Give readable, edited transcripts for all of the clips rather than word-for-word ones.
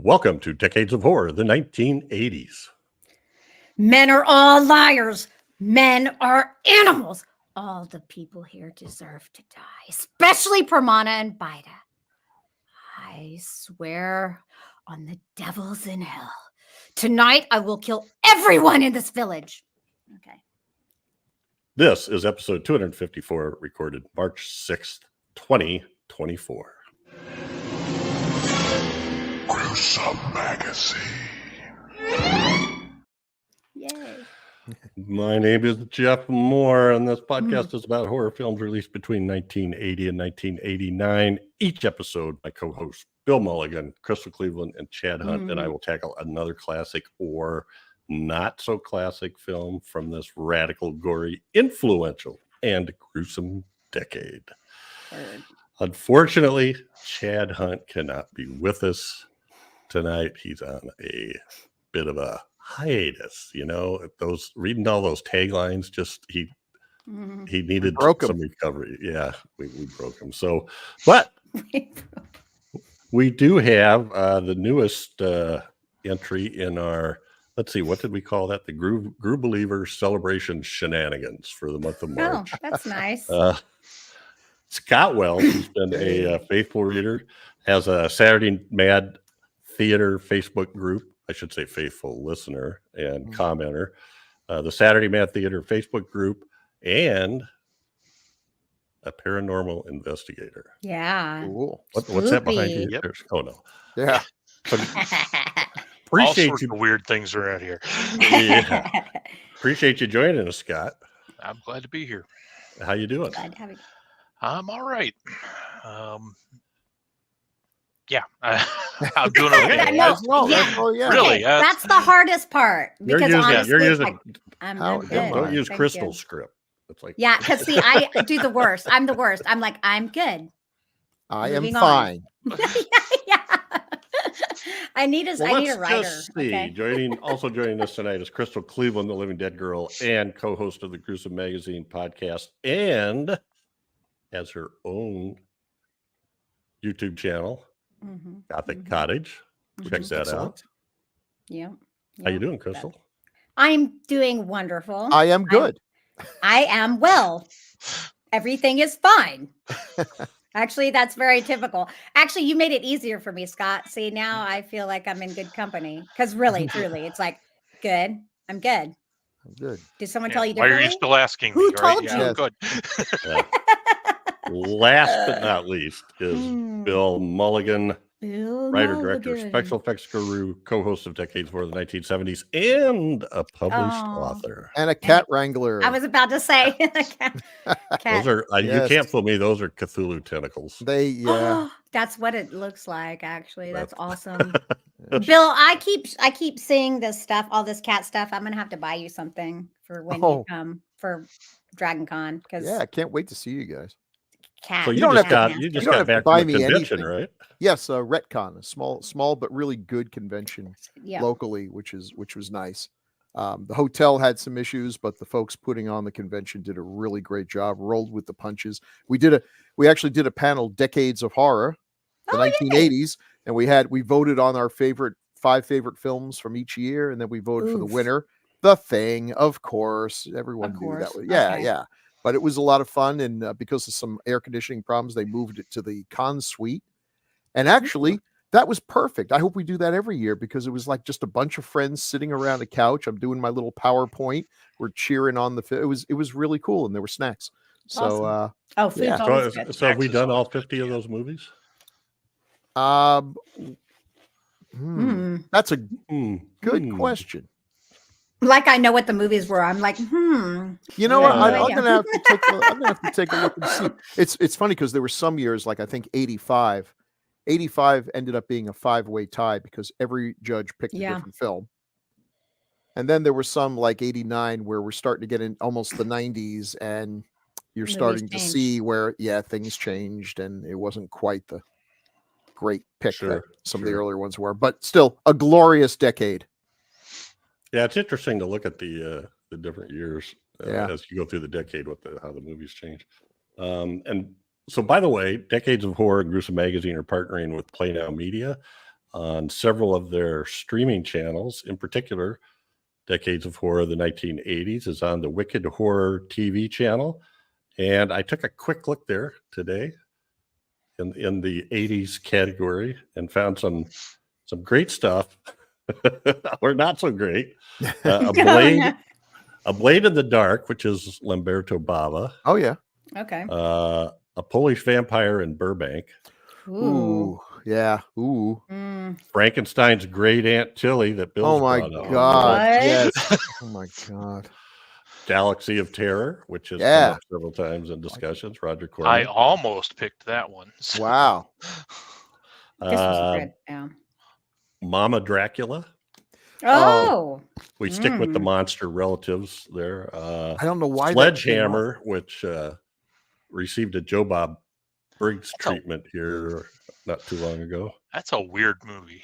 Welcome to Decades of Horror, the 1980s. Men are all liars. Men are animals. All the people here deserve to die, especially Permana and Baidah. I swear on the devils in hell. Tonight I will kill everyone in this village. Okay. This is episode 254, recorded March 6th, 2024. Gruesome Magazine. Yay. My name is Jeff Mohr, and this podcast is about horror films released between 1980 and 1989. Each episode, my co-hosts Bill Mulligan, Crystal Cleveland, and Chad Hunt, and I will tackle another classic or not so classic film from this radical, gory, influential, and gruesome decade. Unfortunately, Chad Hunt cannot be with us tonight. He's on a bit of a hiatus, you know. Those reading all those taglines, just he needed some recovery. Yeah, we broke him. So, but we do have the newest entry in our, let's see, what did we call that? The Grue Believer Celebration Shenanigans for the month of March. Oh, that's nice. Scott Wells, who's been a faithful reader, has a Saturday Mad Theater Facebook group. I should say faithful listener and commenter. The Saturday Mad Theater Facebook group, and a paranormal investigator. Yeah. Cool. What's that behind you? Yep. Oh, no. Yeah. Appreciate All sorts you. of weird things around here. Yeah. Appreciate you joining us, Scott. I'm glad to be here. How you doing? Glad to have you. I'm all right. Yeah, I'm doing okay. No, Really? That's the hardest part. Because honestly, you're using. like, I'm good. Don't use Thank Crystal you. script. It's like, Yeah, because see, I do the worst. I'm the worst. I'm like, I'm good. I am Moving on. fine. Yeah. I need a writer. Just see. Okay. Also joining us tonight is Crystal Cleveland, the Living Dead Girl, and co-host of the Gruesome Magazine podcast, and has her own YouTube channel, Gothic Cottage. Check that out. Yeah. How you doing, Crystal? I'm doing wonderful. I am good. I am well. Everything is fine. Actually, that's very typical. Actually, you made it easier for me, Scott. See, now I feel like I'm in good company. Because really, truly, it's like, good. I'm good. I'm good. Did someone tell you Why differently? are you still asking Who me? Right? told Yeah, you? I'm good. Last but not least is Bill Mulligan, Bill writer, Mulligan. director, special effects guru, co-host of Decades for the 1970s, and a published author. And a cat wrangler. I was about to say, cat. Those are you Yes. can't fool me. Those are Cthulhu tentacles. That's what it looks like. Actually, that's awesome. Bill, I keep seeing this stuff, all this cat stuff. I'm gonna have to buy you something for when you come for Dragon Con, because I can't wait to see you guys. So you don't just have got to back from buy the me convention, anything. right? Yes, Retcon, a small but really good convention Yeah. locally, which was nice. The hotel had some issues, but the folks putting on the convention did a really great job. Rolled with the punches. We actually did a panel, Decades of Horror, the 1980s, and we voted on our five favorite films from each year, and then we voted for the winner, The Thing, of course. Everyone knew that. Yeah. But it was a lot of fun, and because of some air conditioning problems, they moved it to the con suite. And actually, that was perfect. I hope we do that every year, because it was like just a bunch of friends sitting around a couch. I'm doing my little PowerPoint. We're cheering on the film. It was really cool, and there were snacks. So, food's yeah. always good. So have we done all 50 of those movies? That's a good question. Like, I know what the movies were. I'm like, You know what? I'm gonna have to take a look and see. It's funny because there were some years, like I think 85 ended up being a 5-way tie because every judge picked a different film. And then there were some like 89 where we're starting to get in almost the 90s, and you're starting to see where things changed, and it wasn't quite the great pick that some of the earlier ones were, but still a glorious decade. Yeah, it's interesting to look at the different years as you go through the decade, how the movies change. And so, by the way, Decades of Horror and Gruesome Magazine are partnering with Play Now Media. on several of their streaming channels. In particular, Decades of Horror, the 1980s is on the Wicked Horror TV channel. And I took a quick look there today in the 80s category and found some great stuff, or not so great. A Blade in the Dark, which is Lamberto Bava. Oh yeah. Okay. A Polish Vampire in Burbank. Ooh. Yeah. Ooh. Frankenstein's Great Aunt Tilly that Bill's Oh my brought up. God. What? Yes. Oh my God. Galaxy of Terror, which has Yeah. come up several times in discussions. Roger I Corman. almost picked that one. So- Wow. This was good. Yeah. Mama Dracula. Oh. We stick with the monster relatives there. I don't know why. Sledgehammer, which received a Joe Bob Briggs That's a- treatment here not too long ago. That's a weird movie.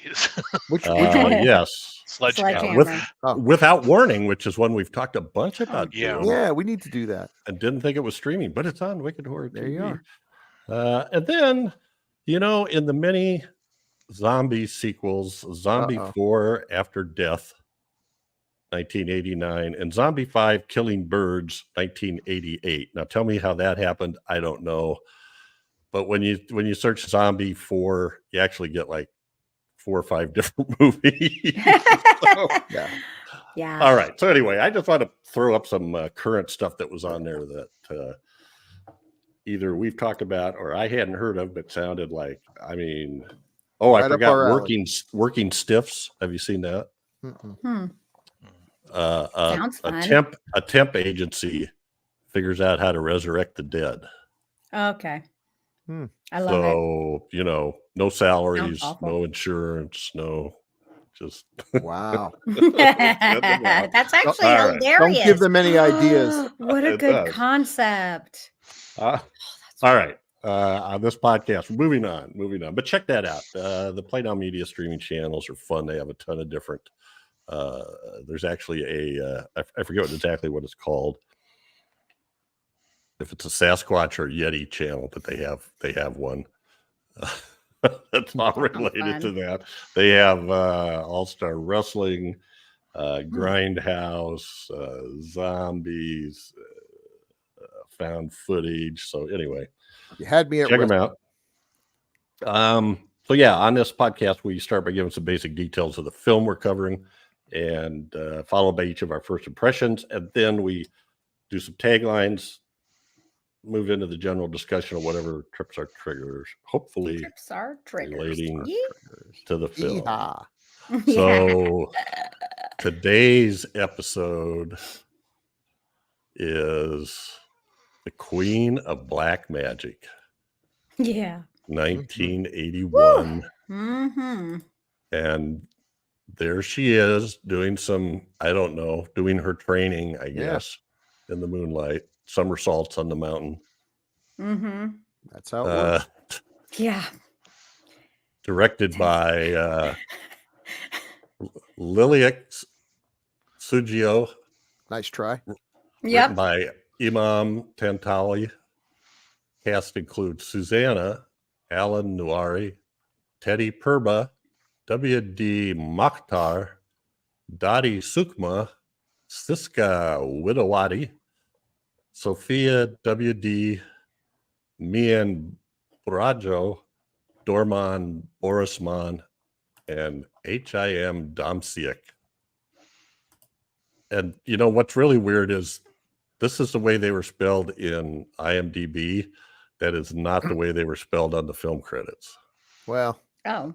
Which one? Yes. Sledgehammer. Without Warning, which is one we've talked a bunch about. yeah. doing, Yeah, we need to do that. and didn't think it was streaming, but it's on Wicked Horror TV. There you And then, in the many zombie sequels, Zombie 4 After Death, 1989, and Zombie 5 Killing Birds, 1988. Now tell me how that happened. I don't know. But when you search Zombie 4, you actually get like 4 or 5 different movies. So, Yeah. Yeah. all right. So anyway, I just want to throw up some current stuff that was on there that either we've talked about or I hadn't heard of, but sounded like, I Right up forgot our alley. Working Stiffs. Have you seen that? Mm-mm. Sounds fun. A temp agency figures out how to resurrect the dead. Okay. Hmm. I love it. So, no salaries, awful. no insurance, no, just Wow. That's actually All right. hilarious. Don't give them any ideas. What a It good does. concept. all right. On this podcast, moving on. But check that out. The Playdown Media streaming channels are fun. They have a ton of different. There's actually I forget exactly what it's called. If it's a Sasquatch or Yeti channel, but they have one. That's not related to that. They have All Star Wrestling, Grindhouse, Zombies, found footage. So anyway, You had me at check them rest. out. So yeah, on this podcast, we start by giving some basic details of the film we're covering, and followed by each of our first impressions, and then we do some taglines, move into the general discussion of whatever trips our triggers, hopefully Trips are triggers. relating Yeah. to the film. Yeehaw. So today's episode is The Queen of Black Magic, Yeah. 1981. Mm-hmm. And there she is doing doing her training, I guess, in the moonlight, somersaults on the mountain. Mm-hmm. That's how it works. Yeah. Directed by Liliak Sugio, Nice try. written Yep. by Imam Tantali. Cast includes Susanna, Alan Nuari, Teddy Purba, W.D. Mokhtar, Dadi Sukma, Siska Widawati, Sophia W.D. Mian Brajo, Dorman Borisman, and H.I.M. Domsiak. And what's really weird is this is the way they were spelled in IMDb. That is not the way they were spelled on the film credits. Well, Oh.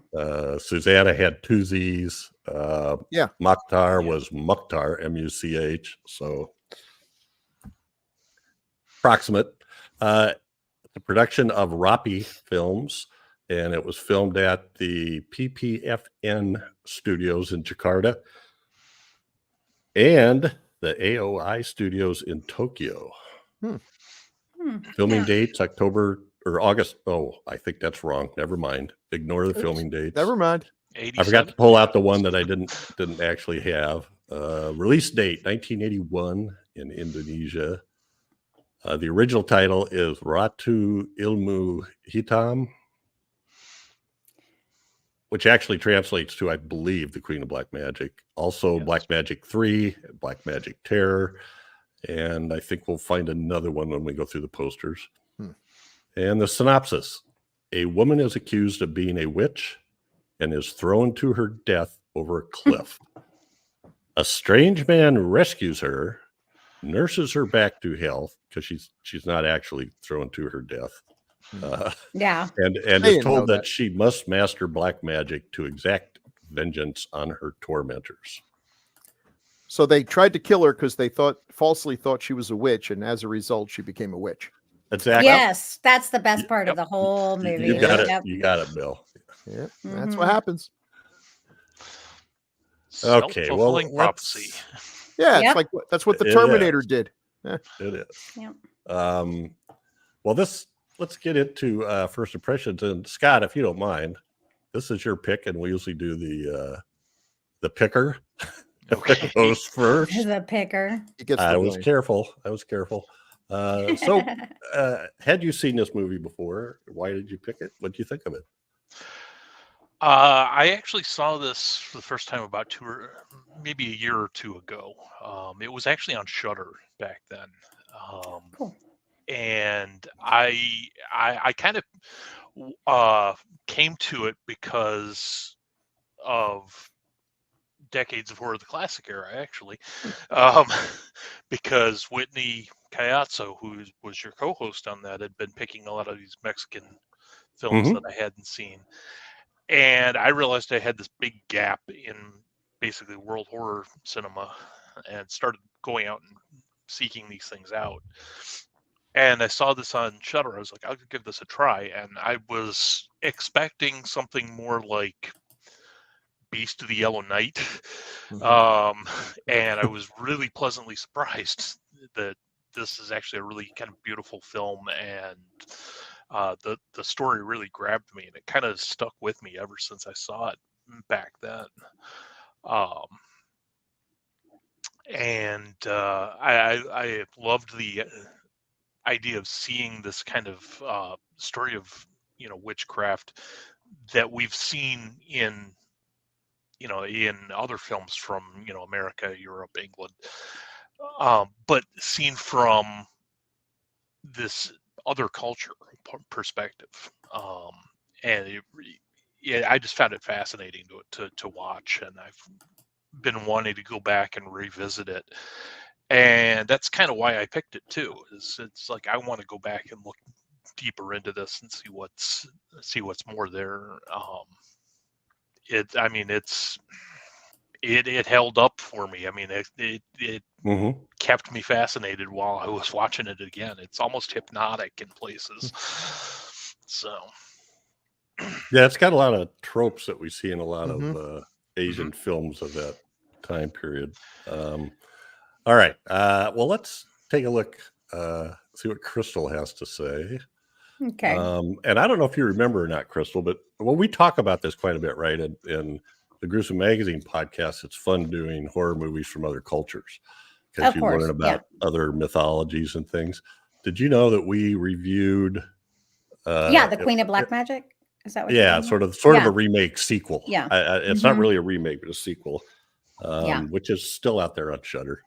Susanna had 2 Z's. Yeah. Mokhtar was Mukhtar, M-U-C-H. So approximate. The production of Rapi Films, and it was filmed at the PPFN studios in Jakarta and the AOI studios in Tokyo. Filming dates October or August. Oh, I think that's wrong. Never mind. Ignore the filming dates. never mind. I forgot to pull out the one that I didn't actually have. Release date 1981 in Indonesia. The original title is RATU ILMU HITAM. which actually translates to, I believe, the Queen of Black Magic. Also, Yes. Black Magic 3, Black Magic Terror, and I think we'll find another one when we go through the posters. And the synopsis: a woman is accused of being a witch and is thrown to her death over a cliff. A strange man rescues her, nurses her back to health because she's not actually thrown to her death. Yeah. And I is didn't know told that that. she must master black magic to exact vengeance on her tormentors. So they tried to kill her because they falsely thought she was a witch, and as a result, she became a witch. Exactly. Yes, that's the best part of the whole movie. You got it. Yep. You got it, Bill. Yeah, that's what happens. Okay, well, Self-fulfilling prophecy. Yeah, Yep. it's like that's what the It Terminator did. It is. Yep. Well, let's get into first impressions. And Scott, if you don't mind, this is your pick, and we usually do the picker. Okay. Goes first. The picker. He gets I the was blame. careful. So, had you seen this movie before? Why did you pick it? What did you think of it? I actually saw this for the first time about maybe a year or two ago. It was actually on Shudder back then. Cool. And I kind of came to it because of decades of horror, the classic era, actually, because Whitney Cayazzo, who was your co-host on that, had been picking a lot of these Mexican films that I hadn't seen. And I realized I had this big gap in basically world horror cinema and started going out and seeking these things out. And I saw this on Shudder. I was like, I'll give this a try. And I was expecting something more like Beast of the Yellow Night. And I was really pleasantly surprised that this is actually a really kind of beautiful film, and the story really grabbed me, and it kind of stuck with me ever since I saw it back then. I loved the idea of seeing this kind of story of witchcraft that we've seen in other films from America, Europe, England, but seen from this other culture perspective, and I just found it fascinating to watch, and I've been wanting to go back and revisit it, and that's kind of why I picked it too. It's like I want to go back and look deeper into this and see what's more there. It held up for me. I mean, it kept me fascinated while I was watching it again. It's almost hypnotic in places. So, yeah, it's got a lot of tropes that we see in a lot of Asian films of that time period. All right. Well, let's take a look, see what Crystal has to say. Okay. And I don't know if you remember or not, Crystal, but we talk about this quite a bit, right? In the Gruesome Magazine podcast, it's fun doing horror movies from other cultures because you learn about other mythologies and things. Did you know that we reviewed? The Queen of Black Magic. Is that what? Yeah, sort of a remake sequel. Yeah, it's not really a remake, but a sequel, which is still out there on Shudder.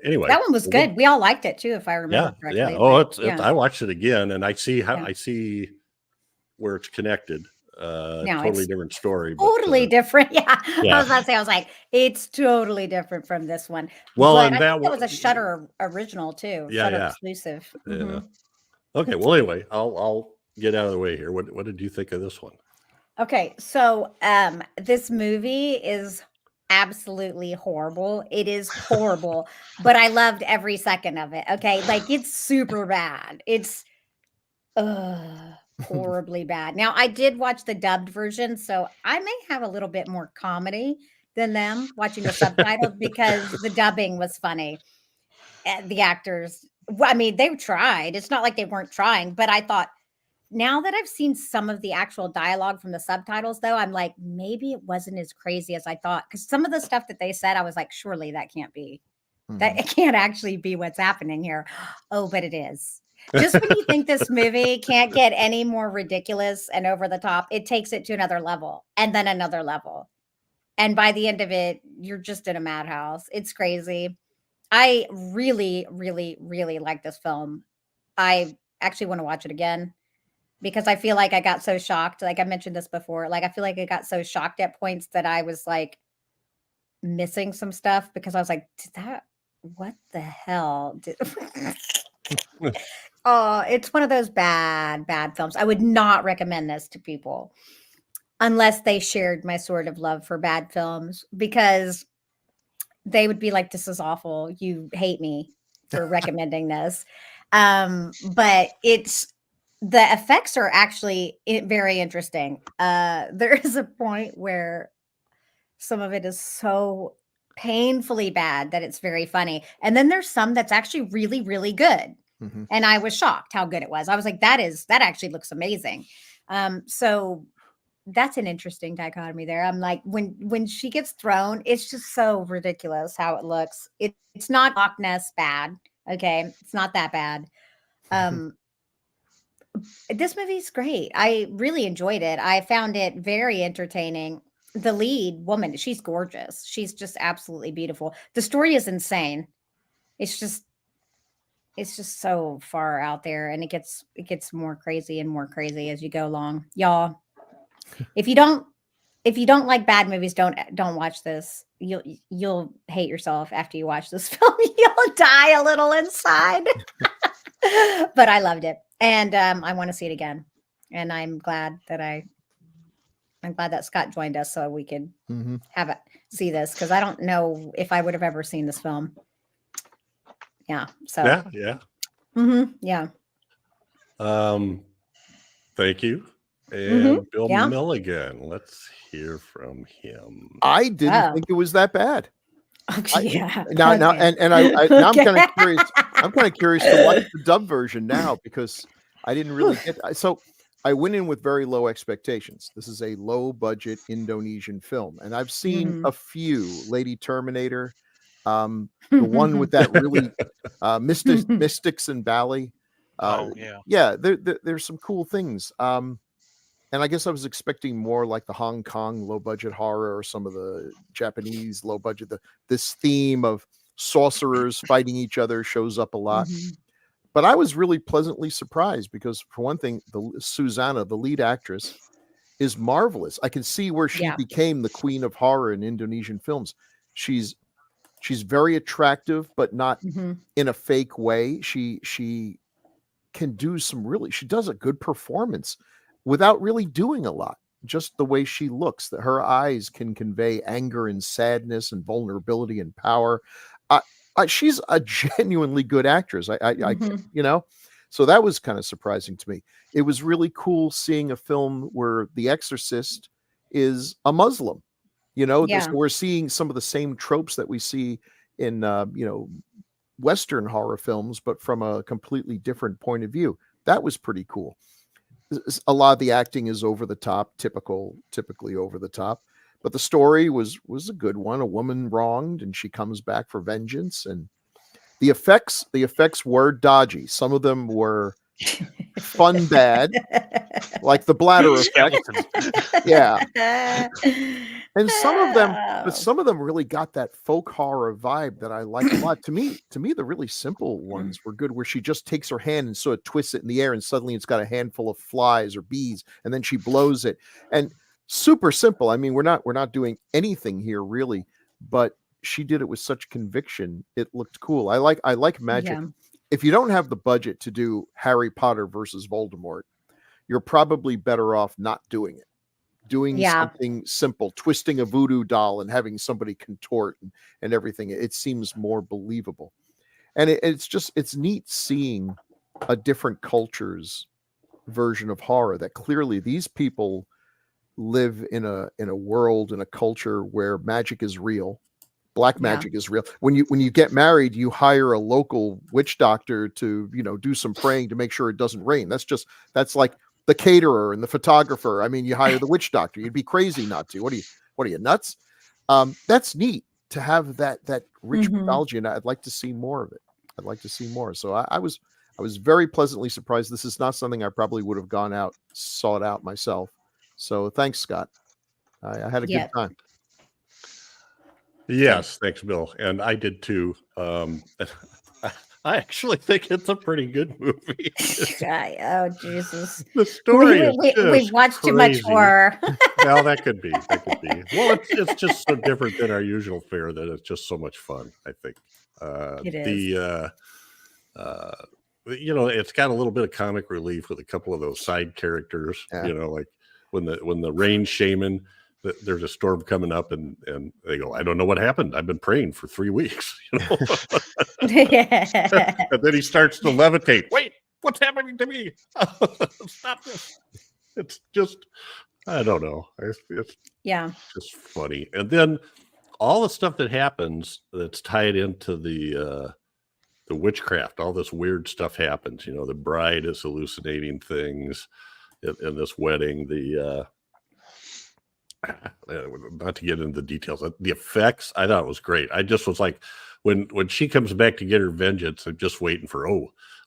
Anyway, that one was good. We all liked it too, if I remember correctly. Yeah. Oh, I watched it again, and I see I see where it's connected. Totally different story. Totally different. Yeah. Yeah. I was about to say, I was like, it's totally different from this one. Well, but and I think that was a Shudder original too. Shudder exclusive. Yeah. Okay. Well, anyway, I'll get out of the way here. What did you think of this one? Okay, so this movie is absolutely horrible. It is horrible, but I loved every second of it. Okay, like it's super bad. It's horribly bad. Now, I did watch the dubbed version, so I may have a little bit more comedy than them watching the subtitles because the dubbing was funny. And the actors, I mean, they tried. It's not like they weren't trying, but I thought, now that I've seen some of the actual dialogue from the subtitles, though, I'm like, maybe it wasn't as crazy as I thought. Because some of the stuff that they said, I was like, surely that can't be. That it can't actually be what's happening here. Oh, but it is. Just when you think this movie can't get any more ridiculous and over the top, it takes it to another level and then another level. And by the end of it, you're just in a madhouse. It's crazy. I really, really, really like this film. I actually want to watch it again because I feel like I got so shocked. Like I mentioned this before. Like I feel like I got so shocked at points that I was like missing some stuff because I was like, what the hell? Oh, it's one of those bad films. I would not recommend this to people unless they shared my sort of love for bad films, because they would be like, this is awful. You hate me for recommending this. But the effects are actually very interesting. There is a point where some of it is so painfully bad that it's very funny. And then there's some that's actually really, really good. Mm-hmm. And I was shocked how good it was. I was like, that actually looks amazing. So that's an interesting dichotomy there. I'm like, when she gets thrown, it's just so ridiculous how it looks. It's not Loch Ness bad. Okay. It's not that bad. This movie's great. I really enjoyed it. I found it very entertaining. The lead woman, she's gorgeous. She's just absolutely beautiful. The story is insane. It's just so far out there, and it gets more crazy and more crazy as you go along. Y'all, if you don't like bad movies, don't watch this. You'll hate yourself after you watch this film. You'll die a little inside. But I loved it, and I want to see it again. And I'm glad that Scott joined us so we could see this, because I don't know if I would have ever seen this film. Yeah. So Yeah. Yeah. Thank you. And Bill Yeah. Mulligan. Let's hear from him. I didn't think it was that bad. Yeah. Now I'm kind of curious. I'm kind of curious to watch the dub version now, because I didn't really get. So I went in with very low expectations. This is a low budget Indonesian film, and I've seen a few. Lady Terminator, the one with that really Mystics and Bali. There's some cool things. And I guess I was expecting more like the Hong Kong low budget horror, or some of the Japanese low budget. This theme of sorcerers fighting each other shows up a lot. But I was really pleasantly surprised, because for one thing, Susanna, the lead actress, is marvelous. I can see where she became the queen of horror in Indonesian films. She's very attractive, but not in a fake way. She can do she does a good performance without really doing a lot. Just the way she looks, that her eyes can convey anger and sadness and vulnerability and power. She's a genuinely good actress. So that was kind of surprising to me. It was really cool seeing a film where the exorcist is a Muslim. We're seeing some of the same tropes that we see in Western horror films, but from a completely different point of view. That was pretty cool. A lot of the acting is over the top, typically over the top, but the story was a good one. A woman wronged, and she comes back for vengeance. And the effects were dodgy. Some of them were fun bad, like the bladder effect. Yeah. And some of them really got that folk horror vibe that I like a lot. To me, the really simple ones were good, where she just takes her hand and sort of twists it in the air, and suddenly it's got a handful of flies or bees, and then she blows it. And super simple. I mean, we're not doing anything here really, but she did it with such conviction. It looked cool. I like magic. Yeah. If you don't have the budget to do Harry Potter versus Voldemort, you're probably better off not doing it. Doing something simple, twisting a voodoo doll and having somebody contort and everything. It seems more believable. And it's neat seeing a different culture's version of horror, that clearly these people live in a world, in a culture where magic is real. Black magic is real. When you get married, you hire a local witch doctor to, do some praying to make sure it doesn't rain. That's like the caterer and the photographer. I mean, you hire the witch doctor. You'd be crazy not to. What are you nuts? That's neat to have that rich mythology, and I'd like to see more of it. I'd like to see more. So I was I was very pleasantly surprised. This is not something I probably would have gone out, sought out myself. So thanks, Scott. I had a good time. Yes, thanks, Bill. And I did too. I actually think it's a pretty good movie. Oh, Jesus. The story is we've watched too much horror. Well, that could be. Well, it's just so different than our usual fare that it's just so much fun, I think. It is. It's got a little bit of comic relief with a couple of those side characters, like when the rain shaman, there's a storm coming up and they go, I don't know what happened. I've been praying for 3 weeks, And then he starts to levitate. Wait, what's happening to me? Stop this. It's just, I don't know. It's just funny. And then all the stuff that happens that's tied into the witchcraft, all this weird stuff happens. The bride is hallucinating things in this wedding. Not to get into the details, the effects, I thought it was great. I just was like, when she comes back to get her vengeance, I'm just waiting for,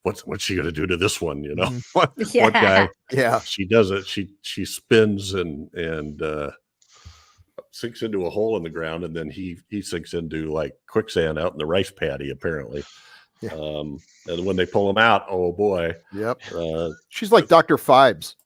what's she gonna do to this one? What guy? Yeah, she does it. She spins and sinks into a hole in the ground, and then he sinks into like quicksand out in the rice paddy, apparently. Yeah. And when they pull him out, oh boy. Yep. She's like Dr. Phibes.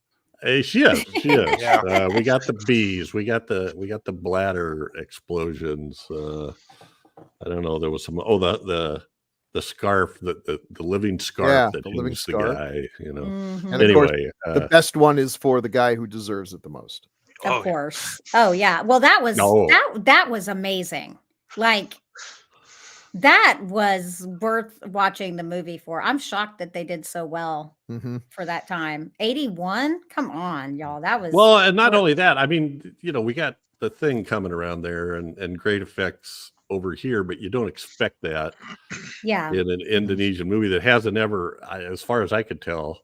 Hey, she is. Yeah. We got the bees. We got the bladder explosions. I don't know. There was some. The scarf, the living scarf that the he living was scarf. the guy. Mhm. And anyway, of course, the best one is for the guy who deserves it the most. Of course. Oh yeah. Well, that was that was amazing. Like, that was worth watching the movie for. I'm shocked that they did so well for that time. 81? Come on, y'all. That was well, and not only that, I mean, we got the thing coming around there and great effects over here, but you don't expect that in an Indonesian movie that hasn't ever, as far as I could tell,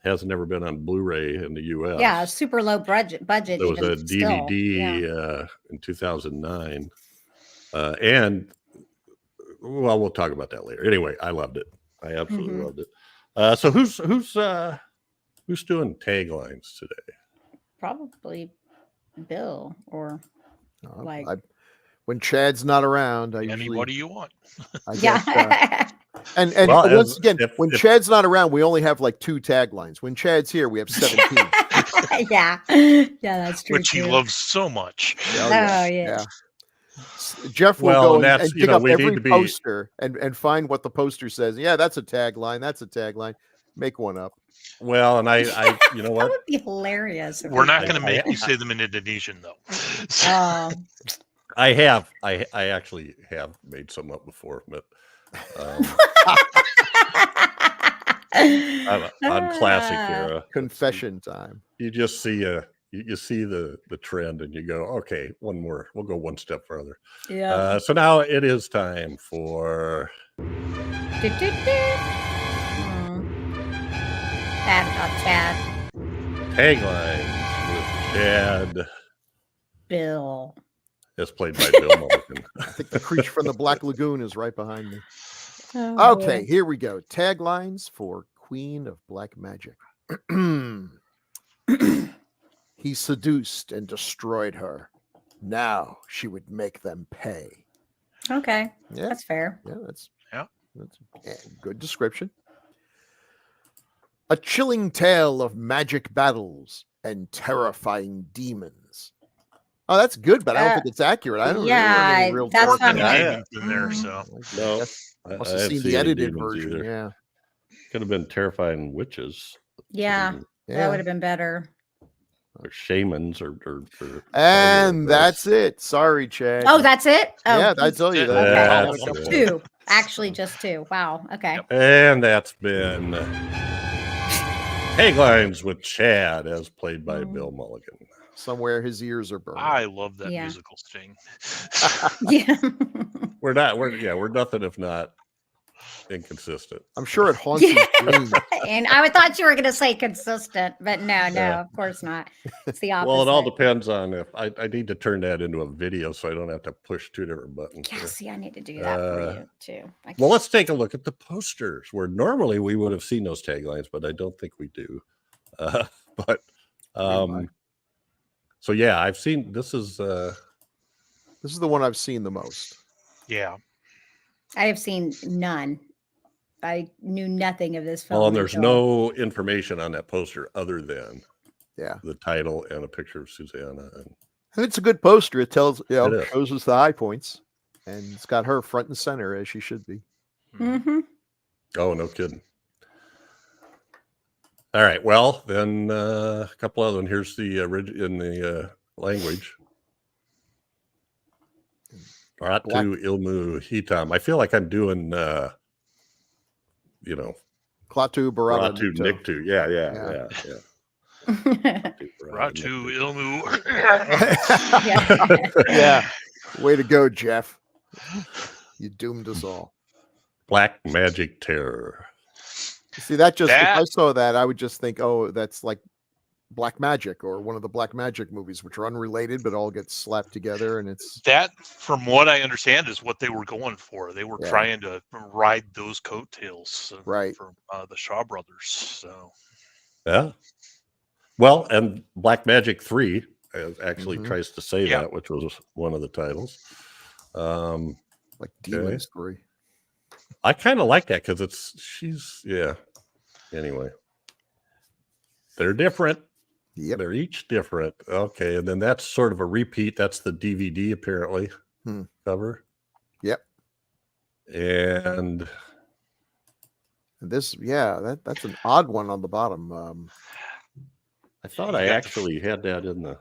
hasn't ever been on Blu-ray in the US. Yeah, super low budget. There was a DVD in 2009. And well, we'll talk about that later. Anyway, I loved it. I absolutely loved it. So who's doing taglines today? Probably Bill or when Chad's not around, what do you want? And once again, when Chad's not around, we only have like 2 taglines. When Chad's here, we have 17. Yeah, that's true. Which he loves so much. Yeah. Jeff will go and pick up every poster and find what the poster says. Yeah, that's a tagline. That's a tagline. Make one up. Well, and I you know what? That would be hilarious. We're not going to make you say them in Indonesian, though. I actually have made some up before, but on classic era. Confession time. You just see you see the trend and you go, okay, one more. We'll go one step further. Yeah. So now it is time for Chad. Taglines with Chad. Bill. As played by Bill Mulligan. I think the creature from the Black Lagoon is right behind me. Oh, okay, boy. Here we go. Taglines for Queen of Black Magic. He seduced and destroyed her. Now she would make them pay. Okay. Yeah. That's fair. Yeah, that's a good description. A chilling tale of magic battles and terrifying demons. Oh, that's good, but I don't think it's accurate. I don't know any real that's not demons in there, so no. I must have seen the edited version. Either. Yeah. Could have been terrifying witches. Yeah. That would have been better. Or shamans or and that's it. Sorry, Chad. Oh, that's it? Oh, yeah, I told you that. Okay. 2. Actually, just 2. Wow. Okay. And that's been Taglines with Chad, as played by Bill Mulligan. Somewhere his ears are burning. I love that musical sting. Yeah. We're nothing if not inconsistent. I'm sure it haunts his dreams. And I thought you were going to say consistent, but no, Yeah. of course not. It's the opposite. Well, it all depends on if I need to turn that into a video so I don't have to push 2 different buttons. Yeah, here. see, I need to do that for you too. Well, let's take a look at the posters where normally we would have seen those taglines, but I don't think we do. But so yeah, I've seen this is the one I've seen the most. Yeah. I have seen none. I knew nothing of this film. well, and there's no information on that poster other than Yeah. the title and a picture of Susanna. And it's a good poster. It tells, It is. shows us the high points, and it's got her front and center as she should be. Mm-hmm. Oh, no kidding. All right. Well, then a couple other ones. Here's the in the language. RATU, ILMU, HITAM. I feel like I'm doing, Klatu, Barada, RATU, Niktu. Yeah. RATU, ILMU. Yeah. Way to go, Jeff. You doomed us all. Black Magic Terror. See, if I saw that, I would just think, oh, that's like Black Magic or one of the Black Magic movies, which are unrelated, but all get slapped together. And it's that, from what I understand, is what they were going for. They were trying to ride those coattails from the Shaw Brothers. So, yeah. Well, and Black Magic 3 actually tries to say that, which was one of the titles. Like Demon Story. I kind of like that because Anyway, they're different. Yep. They're each different. Okay. And then that's sort of a repeat. That's the DVD apparently cover. Yep. And this, that's an odd one on the bottom. I thought I actually had that in the.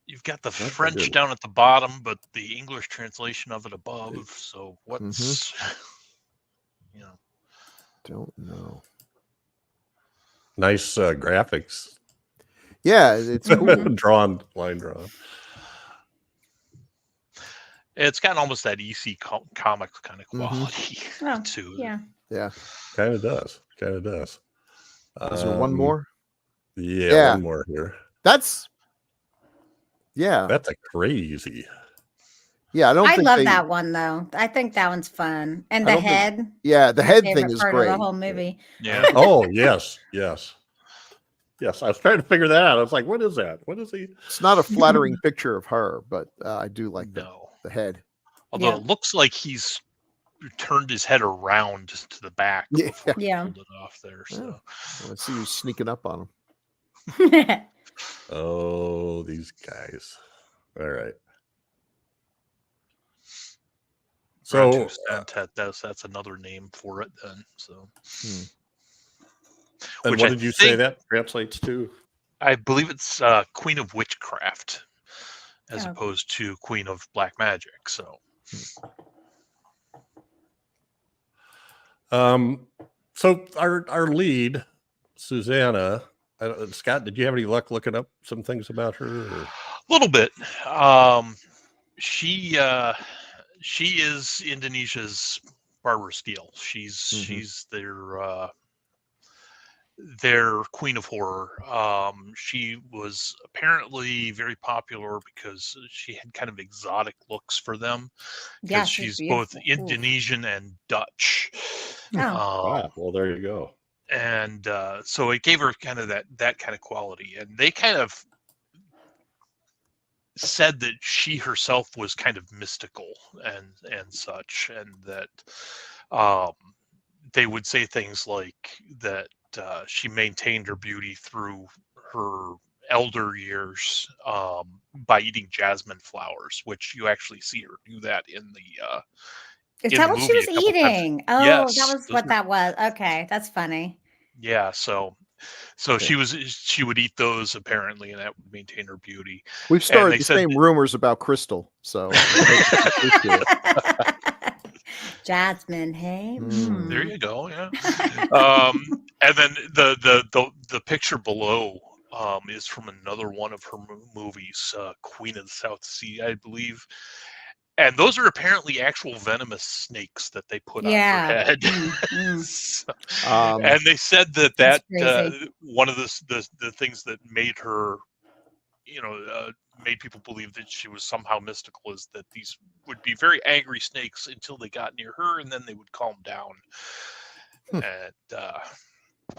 You've got the French down at the bottom, but the English translation of it above. So what's, Don't know. Nice graphics. Yeah, it's cool. line drawn. It's got almost that EC Comics kind of quality to it. Yeah. Kind of does. Is there one more? Yeah, one more here. That's a crazy. Yeah, I love that one though. I think that one's fun. And the head. The head thing is great. The whole movie. Yeah. Oh, yes. I was trying to figure that out. I was like, what is that? What is he? It's not a flattering picture of her, but I do like the head. Although it looks like he's turned his head around to the back. Yeah. Pulled it off there. So I see you sneaking up on him. Oh, these guys. All right. So that's another name for it then. So and what did you say that translates to? I believe it's Queen of Witchcraft as opposed to Queen of Black Magic. So so our lead, Susanna, Scott, did you have any luck looking up some things about her? Or? A little bit. She is Indonesia's Barbara Steele. She's their Queen of Horror. She was apparently very popular because she had kind of exotic looks for them. Yeah, she's both Indonesian and Dutch. Wow. Well, there you go. And so it gave her kind of that kind of quality. And they kind of said that she herself was kind of mystical and such, and that they would say things like that she maintained her beauty through her elder years by eating jasmine flowers, which you actually see her do that in the Is that what she was eating? Oh, yes, that was what that was. Okay, that's funny. Yeah, so she would eat those apparently, and that would maintain her beauty. We've started the same rumors about Crystal, so Jasmine, hey. There you go. Yeah. And then the picture below is from another one of her movies, Queen of the South Sea, I believe. And those are apparently actual venomous snakes that they put on her head. So, and they said that one of the things that made her, made people believe that she was somehow mystical is that these would be very angry snakes until they got near her, and then they would calm down. And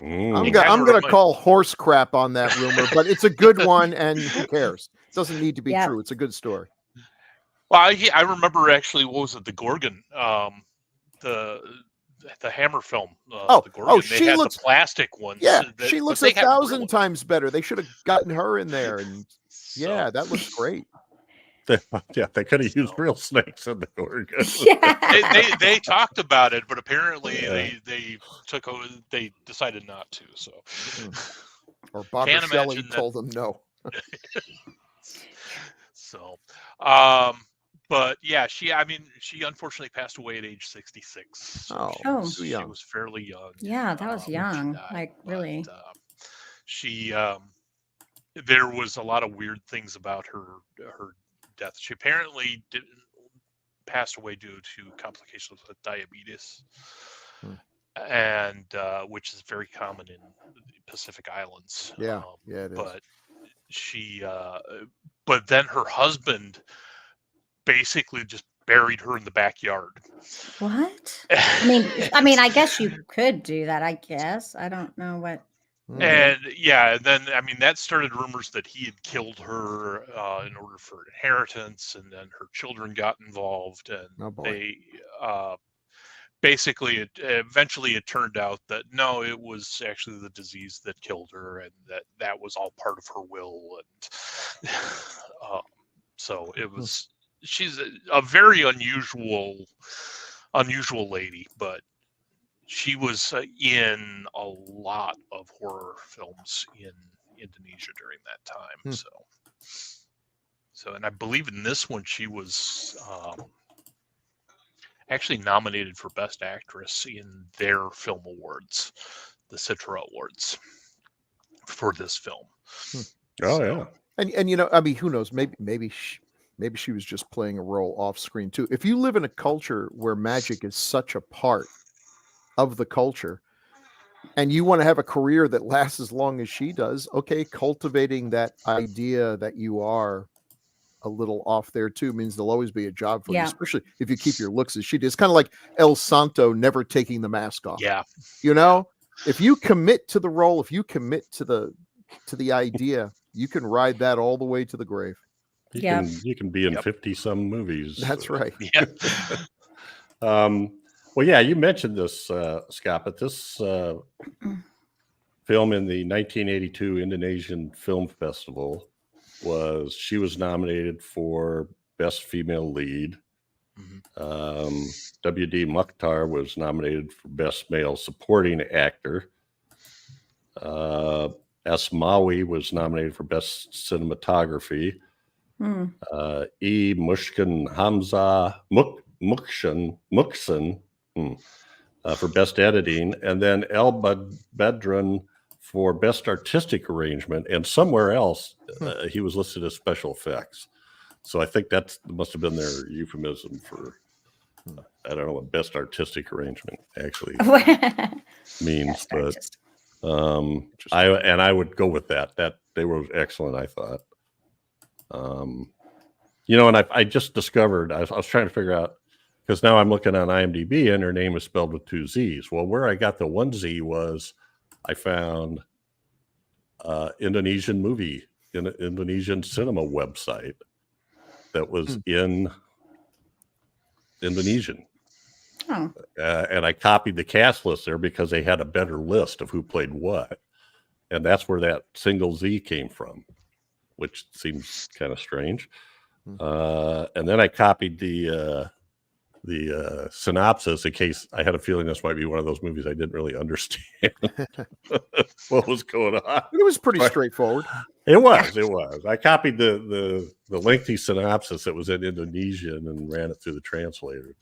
I'm gonna call horse crap on that rumor, but it's a good one, and who cares? It doesn't need to be true. It's a good story. Well, I remember actually, what was it, the Gorgon, the Hammer film. The Gorgon. They had the plastic ones. Yeah, she looks 1,000 times better. They should have gotten her in there, and that looks great. They could have used real snakes in the Gorgon. They talked about it, but apparently they decided not to. So, or Bob Shelley told them no. So, but yeah, she unfortunately passed away at age 66. So she was fairly young. Yeah, that was young. Really. There was a lot of weird things about her death. She apparently passed away due to complications with diabetes, and which is very common in the Pacific Islands. Yeah, it is. But but then her husband basically just buried her in the backyard. What? I mean, I guess you could do that. I guess I don't know what. And then that started rumors that he had killed her in order for inheritance, and then her children got involved, and they basically eventually it turned out that no, it was actually the disease that killed her, and that was all part of her will, and so it was. She's a very unusual lady, but she was in a lot of horror films in Indonesia during that time. So, and I believe in this one she was actually nominated for Best Actress in their film awards, the Citra Awards, for this film. And who knows? Maybe she was just playing a role off screen too. If you live in a culture where magic is such a part of the culture, and you want to have a career that lasts as long as she does, cultivating that idea that you are a little off there too means there'll always be a job for you, especially if you keep your looks as she did. It's kind of like El Santo never taking the mask off. Yeah. If you commit to the role, if you commit to the idea, you can ride that all the way to the grave. You can be in 50 some movies. That's right. Yeah. Well, yeah, you mentioned this, Scott, but this film in the 1982 Indonesian Film Festival she was nominated for Best Female Lead. W.D. Mukhtar was nominated for Best Male Supporting Actor. Asmawi was nominated for Best Cinematography. E. Mushkin Hamza Muksan for Best Editing, and then El Bedran for Best Artistic Arrangement, and somewhere else he was listed as Special Effects. So I think that must have been their euphemism for I don't know what Best Artistic Arrangement actually means, but I would go with that. That they were excellent, I thought. And I just discovered, I was trying to figure out, because now I'm looking on IMDb and her name is spelled with 2 Z's. Well, where I got the 1 Z was I found Indonesian cinema website that was in Indonesian. And I copied the cast list there because they had a better list of who played what. And that's where that single Z came from, which seems kind of strange. And then I copied the synopsis in case I had a feeling this might be one of those movies I didn't really understand what was going on. It was pretty straightforward. It was. I copied the lengthy synopsis that was in Indonesian and ran it through the translator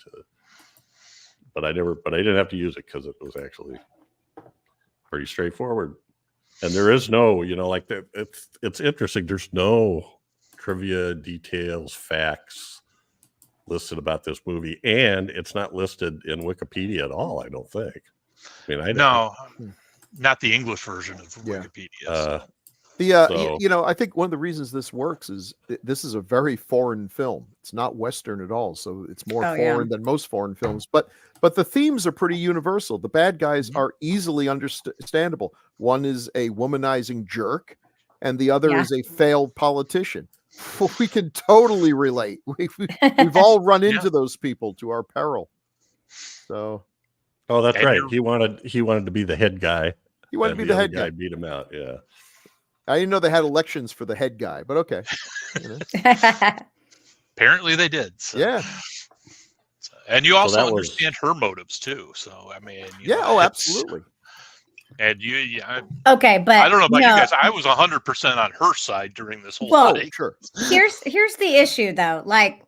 but I didn't have to use it because it was actually pretty straightforward. And there is no, it's interesting. There's no trivia, details, facts, listed about this movie, and it's not listed in Wikipedia at all. I don't think. I mean, I No, not the English version of Yeah. Wikipedia. Uh, so. I think one of the reasons this works is this is a very foreign film. It's not Western at all, so it's more foreign than most foreign films. But the themes are pretty universal. The bad guys are easily understandable. One is a womanizing jerk, and the other is a failed politician. We can totally relate. We've all run into those people to our peril. So, oh, that's right. He wanted to be the head guy. He wanted to be the head guy. Beat him out. Yeah. I didn't know they had elections for the head guy, but okay. Apparently they did. So. Yeah. And you also understand her motives too. So I mean, absolutely. And okay, but I don't know about you guys. I was 100% on her side during this whole thing. Sure. Here's the issue though. Like,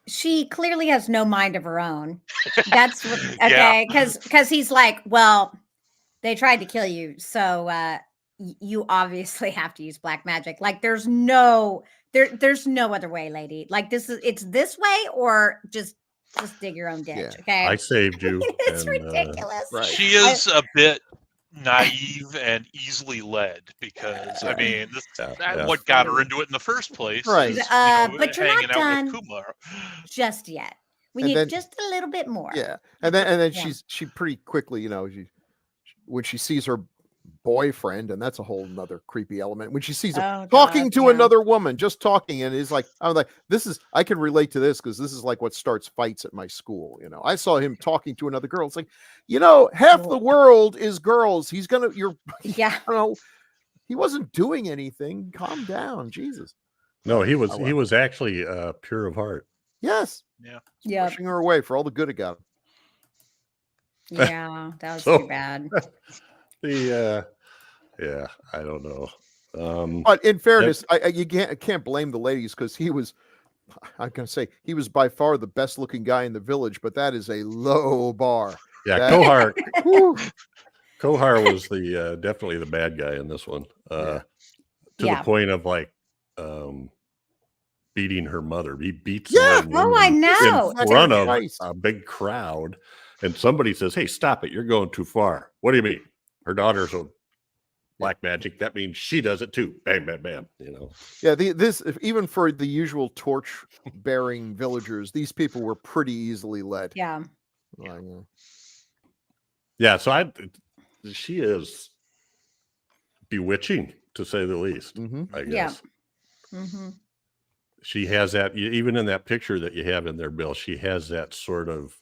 she clearly has no mind of her own. That's what, okay, because he's like, well, they tried to kill you, so you obviously have to use black magic. Like, there's no other way, lady. Like, it's this way, or just dig your own ditch. Okay, I saved you. It's ridiculous. Right. She is a bit naive and easily led, because I mean, what got her into it in the first place. Right. But you're not done with Kumar just yet. We need just a little bit more. Yeah, and then she pretty quickly, when she sees her boyfriend, and that's a whole nother creepy element, when she sees him talking to another woman, just talking, and is like, I'm like, I can relate to this, because this is like what starts fights at my school. I saw him talking to another girl. It's like, half the world is girls. He wasn't doing anything. Calm down, Jesus. No, he was actually pure of heart. Yes. Yeah. Pushing her away for all the good it got him. Yeah, that was too bad. I don't know. But in fairness, you can't blame the ladies, because he was by far the best looking guy in the village, but that is a low bar. Yeah, Kohar was definitely the bad guy in this one. To the point of like beating her mother. He beats her I know. in front of a big crowd, and somebody says, "Hey, stop it! You're going too far." What do you mean? Her daughter's a black magic. That means she does it too. Bam, bam, bam. Yeah. Even for the usual torch-bearing villagers, these people were pretty easily led. Yeah. Yeah. So she is bewitching, to say the least. I guess. Yeah. Mm-hmm. She has that, even in that picture that you have in there, Bill. She has that sort of.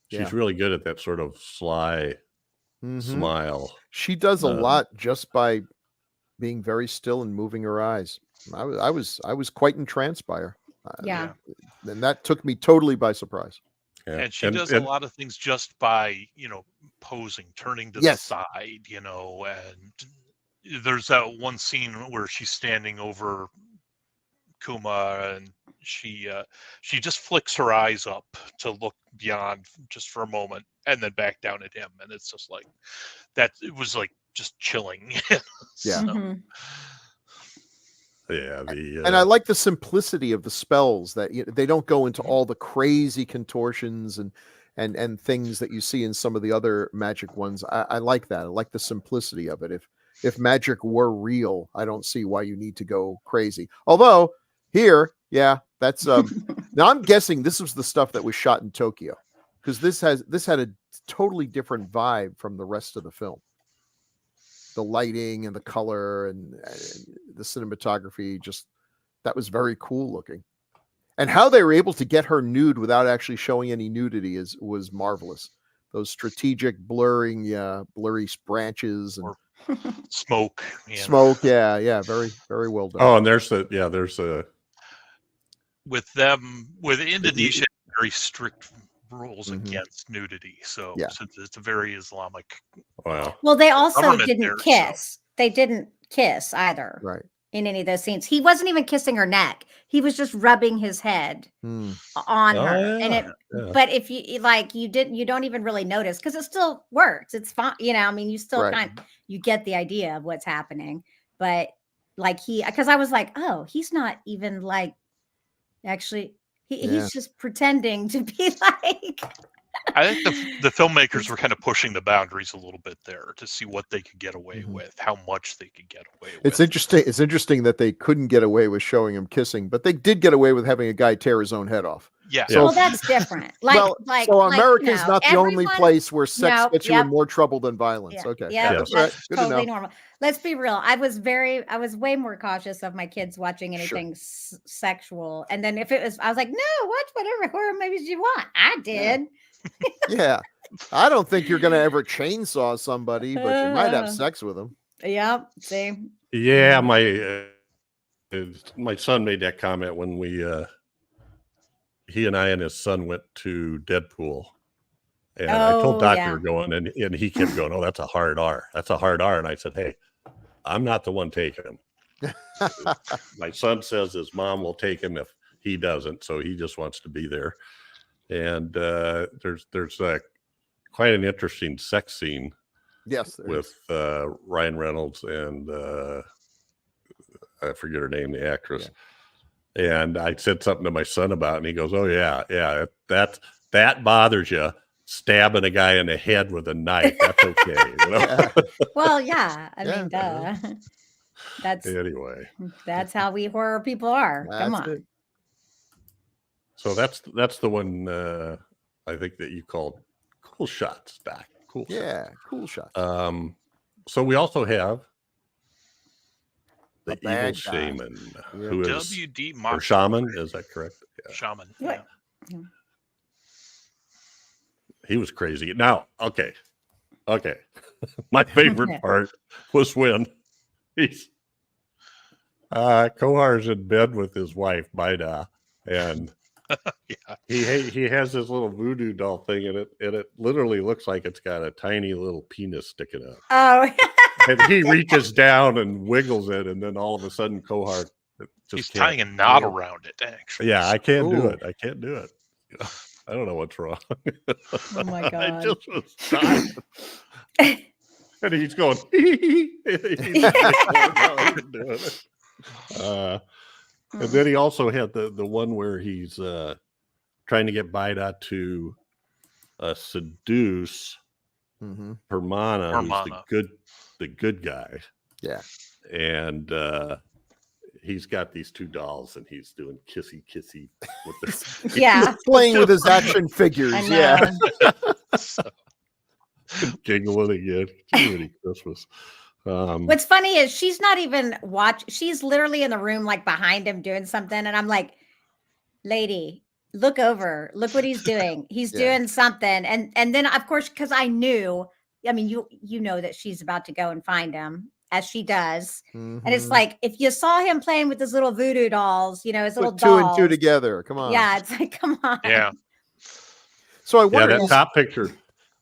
She's really good at that sort of sly smile. She does a lot just by being very still and moving her eyes. I was quite entranced by her. And that took me totally by surprise. Yeah. And she does a lot of things just by posing, turning to the side, and there's that one scene where she's standing over Kuma, and she just flicks her eyes up to look beyond just for a moment, and then back down at him, and it's just like that. It was like just chilling. And I like the simplicity of the spells, that they don't go into all the crazy contortions and things that you see in some of the other magic ones. I like that. I like the simplicity of it. If magic were real, I don't see why you need to go crazy. Although here, that's now I'm guessing this was the stuff that was shot in Tokyo, because this had a totally different vibe from the rest of the film. The lighting and the color and the cinematography, that was very cool looking. And how they were able to get her nude without actually showing any nudity was marvelous. Those strategic blurry branches and smoke. Very, very well done. Oh, and there's a with Indonesia, very strict rules against nudity. So since it's a very Islamic. Wow. Well, they also didn't kiss. They didn't kiss either. Right. In any of those scenes, he wasn't even kissing her neck. He was just rubbing his head on her. And but if you you don't even really notice, because it still works. It's fine. You still you get the idea of what's happening. But because I was like, oh, he's not even like, actually, He's just pretending to be like. I think the filmmakers were kind of pushing the boundaries a little bit there to see what they could get away with, how much they could get away with. It's interesting. It's interesting that they couldn't get away with showing him kissing, but they did get away with having a guy tear his own head off. Yeah. Well, that's different. So America's not the only place where sex gets you in more trouble than violence. Yeah. Okay. Yeah, That's that's good totally to know. normal. Let's be real. I was way more cautious of my kids watching anything sexual. And then if it was, I was like, no, watch whatever horror movies you want. I did. Yeah. I don't think you're going to ever chainsaw somebody, but you might have sex with them. Yep. See? Yeah, my son made that comment when he and I and his son went to Deadpool, and I told Doc we were going, and he kept going, "Oh, that's a hard R. That's a hard R." And I said, "Hey, I'm not the one taking him. My son says his mom will take him if he doesn't, so he just wants to be there." And there's quite an interesting sex scene. Yes, with Ryan Reynolds and I forget her name, the actress. Yeah. And I said something to my son about it, and he goes, "Oh yeah, that bothers you, stabbing a guy in the head with a knife. That's okay." You know? Yeah. Well, yeah. I mean, duh. That's how we horror people are. Come on. It. So that's the one I think that you called cool shots, Doc. Cool. Yeah, cool shots. So we also have the evil bad shaman, who is W.D. or shaman. Is that correct? Yeah. Shaman. Yeah. He was crazy. Now, okay. My favorite part was when he's Kohar's in bed with his wife Baidah, and he has this little voodoo doll thing, and it literally looks like it's got a tiny little penis sticking out. Oh. And he reaches down and wiggles it, and then all of a sudden Kohar he's tying a knot around it, actually. Yeah, I can't do it. I can't do it. I don't know what's wrong. Oh my God. I just was dying. And he's going, and then he also had the one where he's trying to get Baidah to seduce Permana, who's the good guy. Yeah. And he's got these two dolls, and he's doing kissy with the yeah, playing with his action figures. Yeah. Giggling again. Too many Christmas. What's funny is she's not even she's literally in the room like behind him doing something, and I'm like, lady, look over, look what he's doing. He's doing something. And then of course, because I knew, I mean, you know that she's about to go and find him, as she does. And it's like, if you saw him playing with his little voodoo dolls, you know, his little two dolls, and two together. Come on. Yeah, it's like, come on. Yeah. So I wonder, that top picture,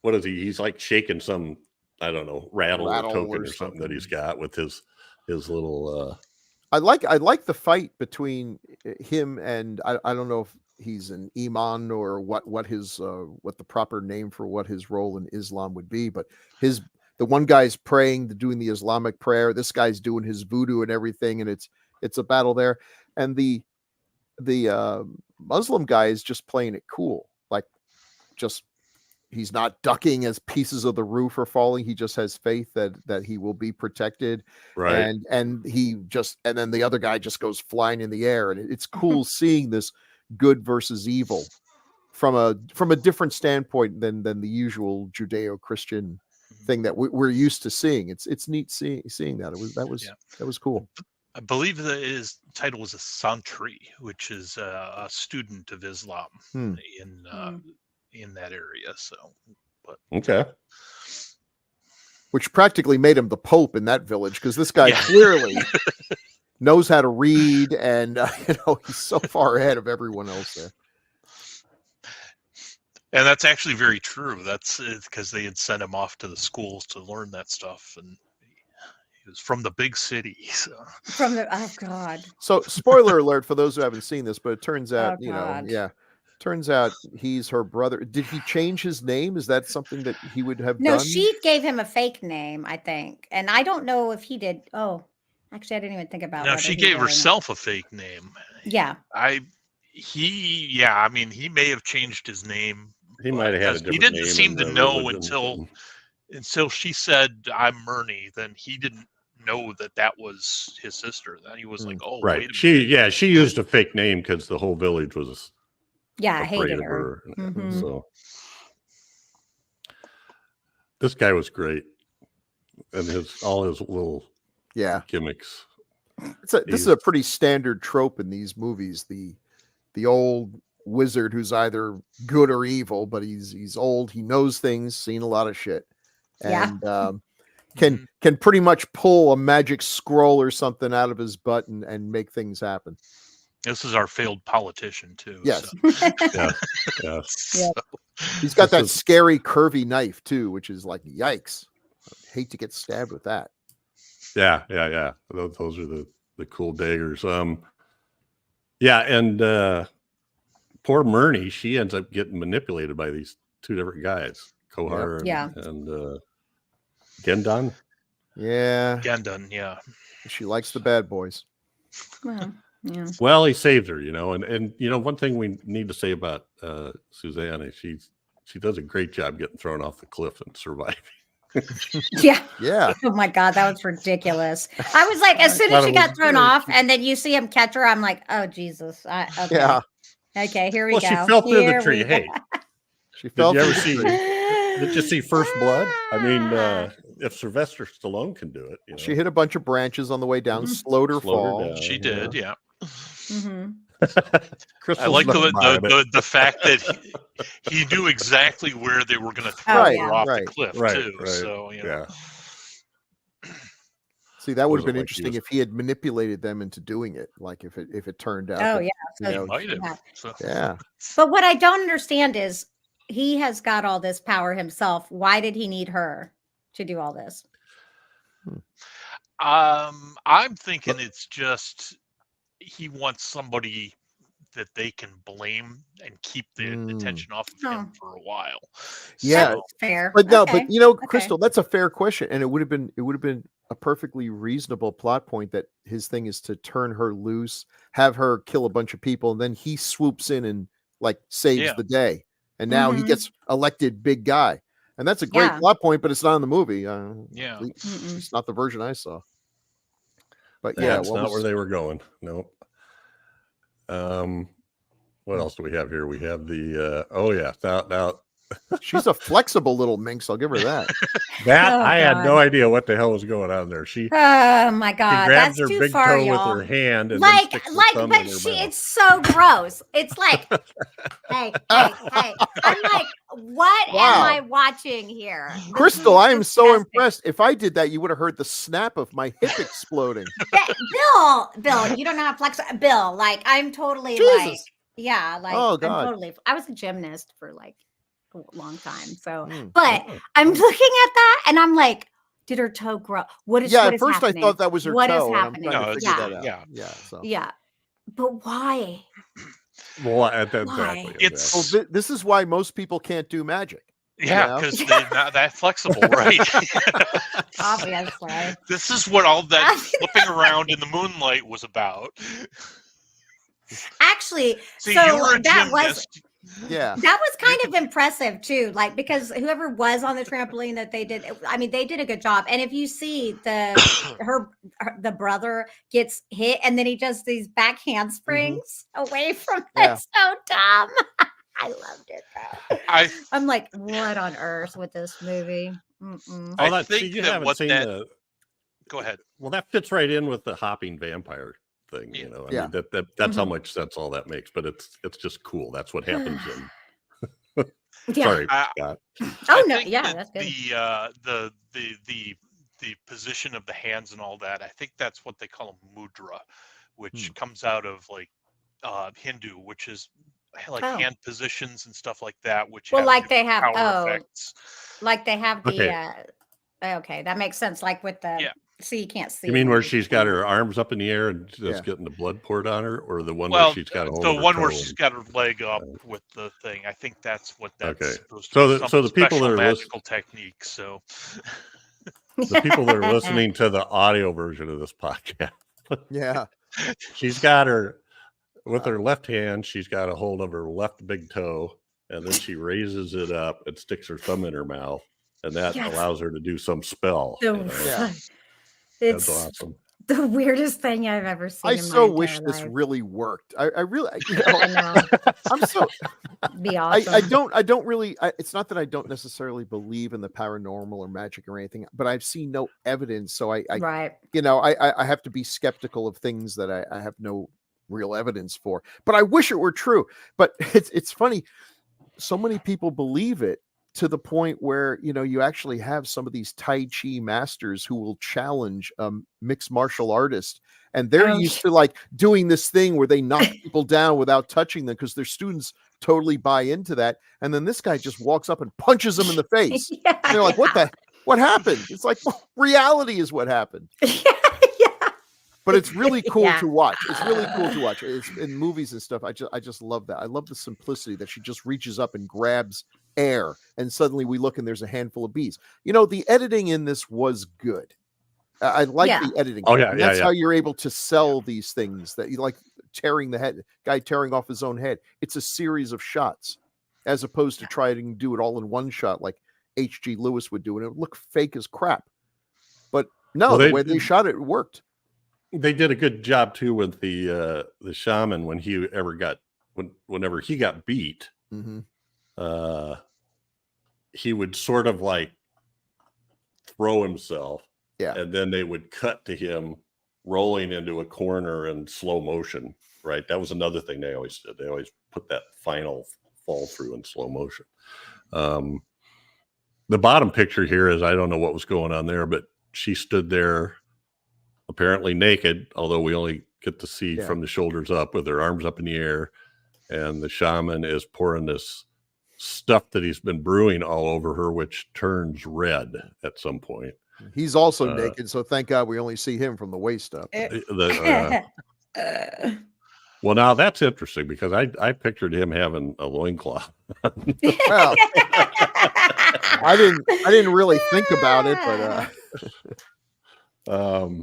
what is he? He's like shaking some, I don't know, rattle or token or something that he's got with his little I like the fight between him and I don't know if he's an imam or what the proper name for what his role in Islam would be, but the one guy's praying, doing the Islamic prayer, this guy's doing his voodoo and everything, and it's a battle there, and the Muslim guy is just playing it cool, like just he's not ducking as pieces of the roof are falling. He just has faith that he will be protected. Right. And then the other guy just goes flying in the air. And it's cool seeing this good versus evil from a different standpoint than the usual Judeo-Christian thing that we're used to seeing. It's neat seeing that. That was cool. I believe that his title was a Santri, which is a student of Islam in that area. So, but okay, which practically made him the Pope in that village, because this guy clearly knows how to read, and he's so far ahead of everyone else there. And that's actually very true. That's because they had sent him off to the schools to learn that stuff, and he was from the big city. So. Oh God. So spoiler alert for those who haven't seen this, but it turns out, turns out he's her brother. Did he change his name? Is that something that he would have done? No, she gave him a fake name, I think. And I don't know if he did. Oh, actually, I didn't even think about it. No, she gave herself a fake name. Yeah. I mean, he may have changed his name. He might have had a because he different didn't name seem in to the know religion. until she said, "I'm Murney." Then he didn't know that was his sister. Then he was like, "Oh, Right. wait a minute." She used a fake name because the whole village was Yeah, I afraid hated of her. her. Mhm. So this guy was great, and all his little gimmicks. This is a pretty standard trope in these movies. The old wizard who's either good or evil, but he's old, he knows things, seen a lot of shit, and can pretty much pull a magic scroll or something out of his butt and make things happen. This is our failed politician too. Yes. So. Yeah. Yep. He's got that scary curvy knife too, which is like, yikes. I'd hate to get stabbed with that. Yeah. Those are the cool daggers. And poor Murney, she ends up getting manipulated by these two different guys, Kohar and Gendon. Yeah. Gendon, yeah. She likes the bad boys. Well, yeah. Well, he saved her, and one thing we need to say about Susanna, she does a great job getting thrown off the cliff and surviving. Yeah. Oh my God, that was ridiculous. I was like, as soon as she got thrown off, and then you see him catch her, I'm like, oh Jesus. Okay. Yeah. Okay, here we go. She fell through the tree. Hey, she fell. Did you see First Blood? I mean, if Sylvester Stallone can do it, she hit a bunch of branches on the way down, slowed her fall. Down, she did, yeah. Mm-hmm. I like the fact that he knew exactly where they were going to throw her off the cliff too. Right. So See, that would have been interesting if he had manipulated them into doing it. Like if it turned out. Oh that, yeah, he might have. So. Yeah. But what I don't understand is he has got all this power himself. Why did he need her to do all this? I'm thinking it's just he wants somebody that they can blame and keep the attention off of him for a while. Yeah, so, fair. But no, but Crystal, that's a fair question, and it would have been a perfectly reasonable plot point that his thing is to turn her loose, have her kill a bunch of people, and then he swoops in and like saves the day, and now he gets elected big guy, and that's a great plot point, but it's not in the movie. It's not the version I saw. But it's not where they were going. Nope. What else do we have here? We have the now she's a flexible little minx, I'll give her that. I had no idea what the hell was going on there. Oh my God, she grabs her too big far, toe y'all. with her hand and but it's so gross. It's like hey. I'm like, what am I watching here? Crystal, I am so impressed. If I did that, you would have heard the snap of my hip exploding. Bill, you don't know how flexible. Bill, like I'm totally Jesus. I'm totally. I was a gymnast for like a long time, so but I'm looking at that and I'm like, did her toe grow? What is at first happening? I thought that was her toe. What is happening? Yeah. But why? Well, exactly. This is why most people can't do magic. Yeah, because they're not that flexible, right? Obviously. This is what all that flipping around in the moonlight was about. Actually, so you were a gymnast. That was kind of impressive too, like because whoever was on the trampoline that they did, I mean, they did a good job. And if you see the brother gets hit and then he does these back handsprings away from it, so dumb. I loved it though. I'm like, what on earth with this movie? I think you haven't seen the. Go ahead. Well, that fits right in with the hopping vampire thing, I mean, that's how much sense all that makes, but it's just cool. That's what happens in sorry, Scott. That's good. The position of the hands and all that, I think that's what they call a mudra, which comes out of like Hindu, which is like hand positions and stuff like that, which like they have effects. Like they have the that makes sense, like with the so you can't see. You mean where she's got her arms up in the air and just getting the blood poured on her, or the one where she's got where she's got her leg up with the thing? I think that's what that's supposed to be. So the people that are magical technique. So the people that are listening to the audio version of this podcast, she's got her with her left hand, she's got a hold of her left big toe, and then she raises it up and sticks her thumb in her mouth, and that Yes. allows her to do some spell. The- You know? Yeah. It's That's awesome. the weirdest thing I've ever seen. I in so my wish entire this life. really worked. I really, I know. I'm so. Be awesome. I don't really. It's not that I don't necessarily believe in the paranormal or magic or anything, but I've seen no evidence. So I right. I have to be skeptical of things that I have no real evidence for. But I wish it were true. But it's funny. So many people believe it to the point where, you actually have some of these Tai Chi masters who will challenge mixed martial artists. And they're used to like doing this thing where they knock people down without touching them because their students totally buy into that. And then this guy just walks up and punches them in the face. Yeah, And they're like, what happened? It's like, well, reality is what happened. yeah. But it's really cool Yeah. to watch. It's really cool to watch. It's in movies and stuff. I just love that. I love the simplicity that she just reaches up and grabs air, and suddenly we look and there's a handful of bees. The editing in this was good. I like the editing. Oh, yeah, And yeah, that's yeah. how you're able to sell these things that you like tearing the guy tearing off his own head. It's a series of shots as opposed to trying to do it all in one shot like H.G. Lewis would do, and it would look fake as crap. But no, Well, the way they shot it, it worked. They did a good job too with the shaman whenever he got beat. Mm-hmm. He would sort of like throw himself, and then they would cut to him rolling into a corner in slow motion. Right, that was another thing they always did. They always put that final fall through in slow motion. The bottom picture here is, I don't know what was going on there, but she stood there apparently naked, although we only get to see from the shoulders up, with her arms up in the air, and the shaman is pouring this stuff that he's been brewing all over her, which turns red at some point. He's also naked, so thank God we only see him from the waist up. Well, now that's interesting because I pictured him having a loincloth. Well, I didn't really think about it, but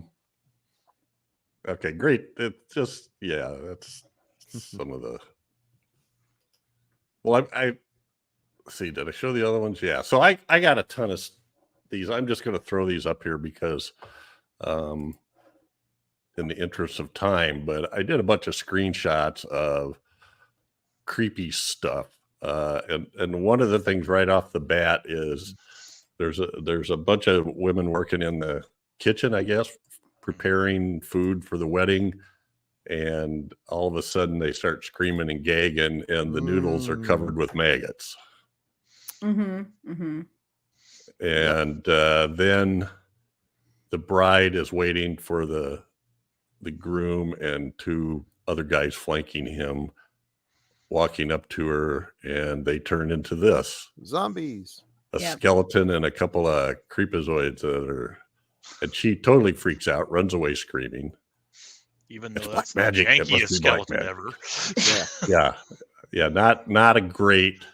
okay, great. It's just that's some of the. Well, I see. Did I show the other ones? Yeah. So I got a ton of these. I'm just going to throw these up here because, in the interest of time, but I did a bunch of screenshots of creepy stuff. And one of the things right off the bat is there's a bunch of women working in the kitchen, I guess, preparing food for the wedding. And all of a sudden they start screaming and gagging, and the noodles are covered with maggots. Mm-hmm. Mm-hmm. And then the bride is waiting for the groom and two other guys flanking him, walking up to her, and they turn into this zombies, a skeleton and a couple of creepazoids and she totally freaks out, runs away screaming. Even though it's that's black the magic. jankiest skeleton ever. Yeah, not a great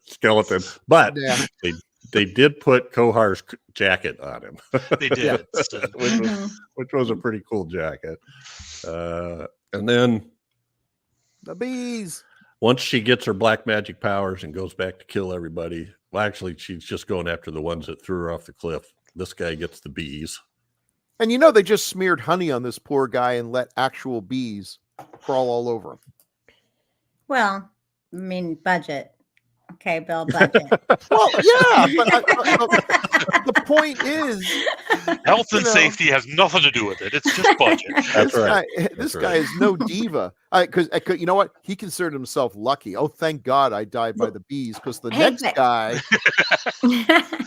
skeleton, but they did put Kohar's jacket on him. They did, which was a pretty cool jacket. And then the bees. Once she gets her black magic powers and goes back to kill everybody, well, actually, she's just going after the ones that threw her off the cliff. This guy gets the bees. And they just smeared honey on this poor guy and let actual bees crawl all over him. Well, I mean, budget. Okay, Bill, budget. Well, yeah, but the point is, health and safety has nothing to do with it. It's just budget. That's right. This guy is no diva. Because you know what? He considered himself lucky. Oh, thank God I died by the bees, because the next guy.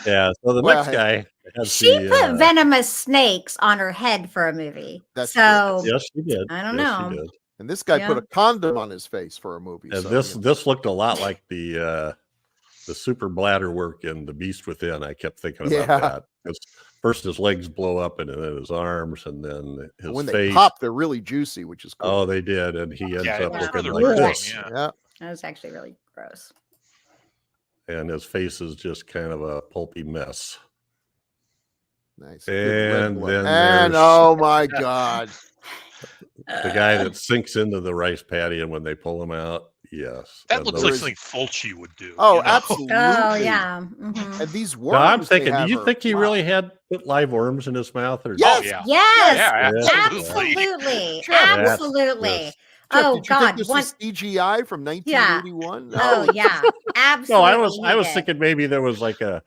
Yeah. So the next guy. She put venomous snakes on her head for a movie. That's so. Yes, she did. I don't know. She did. And this guy put a condom on his face for a movie. And so, this looked a lot like the super bladder work in The Beast Within. I kept thinking about that. Because first his legs blow up, and then his arms, and then his when face. They pop, they're really juicy, which is cool. Oh, they did, and he ends up looking like really this. Yeah, that was actually really gross. And his face is just kind of a pulpy mess. Nice. And then and there's oh my God. the guy that sinks into the rice paddy, and when they pull him out, yes. That and looks those- like something Fulci would do. Oh, you know? absolutely. Oh yeah. Mhm. And these worms. No, I'm they thinking, do have you are- think he wow. really had put live worms in his mouth? Or Yes! Oh yeah. Yes. Yeah, absolutely. Absolutely. Jeff, Absolutely. yes. Jeff, Oh did you think God. this One. was CGI from 1981? Oh yeah. Absolutely. No, I he was did. thinking maybe there was like a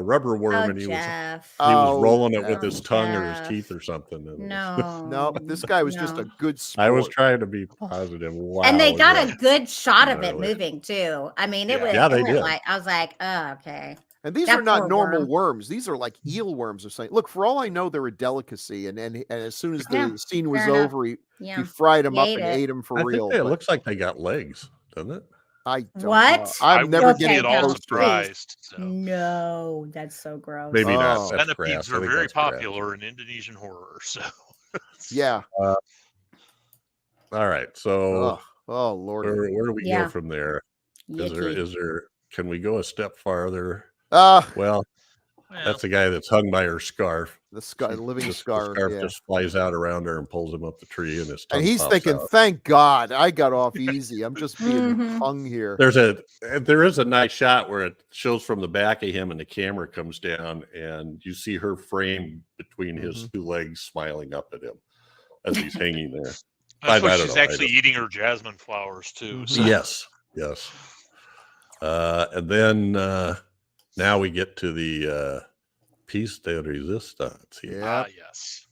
rubber worm, Oh, and he was Jeff. rolling it with Oh, his tongue or his Jeff. teeth or something. And it was- No. No, this guy was just no. a good sport. I was trying to be positive. Wow, And they got yeah. a good shot of it Gnarly. moving too. I mean, it Yeah. was. Yeah, they it went did. like I was like, oh, okay. And these That are not poor normal worm. worms. These are like eel worms or something. Look, for all I know, they're a delicacy. And as soon as the Yeah, scene was fair enough. over, he Yeah. fried them He up ate and it. ate them for I real. think it but looks like they got legs, doesn't it? I don't What? know. I I'm never wouldn't Okay, be getting at all no, close to it. surprised. So. No, that's so gross. Maybe not. Oh. That's Centipedes grass. I are think very that's grass. popular in Indonesian horror. So Yeah. All right. So Oh Lord. where do we Yeah. go from there? Yicky. Is there? Can we go a step farther? Well, well, That's the guy that's hung by her scarf. the living The scarf. scarf Yeah. just flies out around her and pulls him up the tree, and his tongue And he's pops thinking, out. thank God I got off easy. I'm just being Mhm. hung here. There is a nice shot where it shows from the back of him, and the camera comes down, and you see her frame between his two legs, smiling up at him as he's hanging there. that's I why don't she's know, I actually don't- eating her jasmine flowers too. So. Yes. And then now we get to the piece de resistance. Yeah. Yes.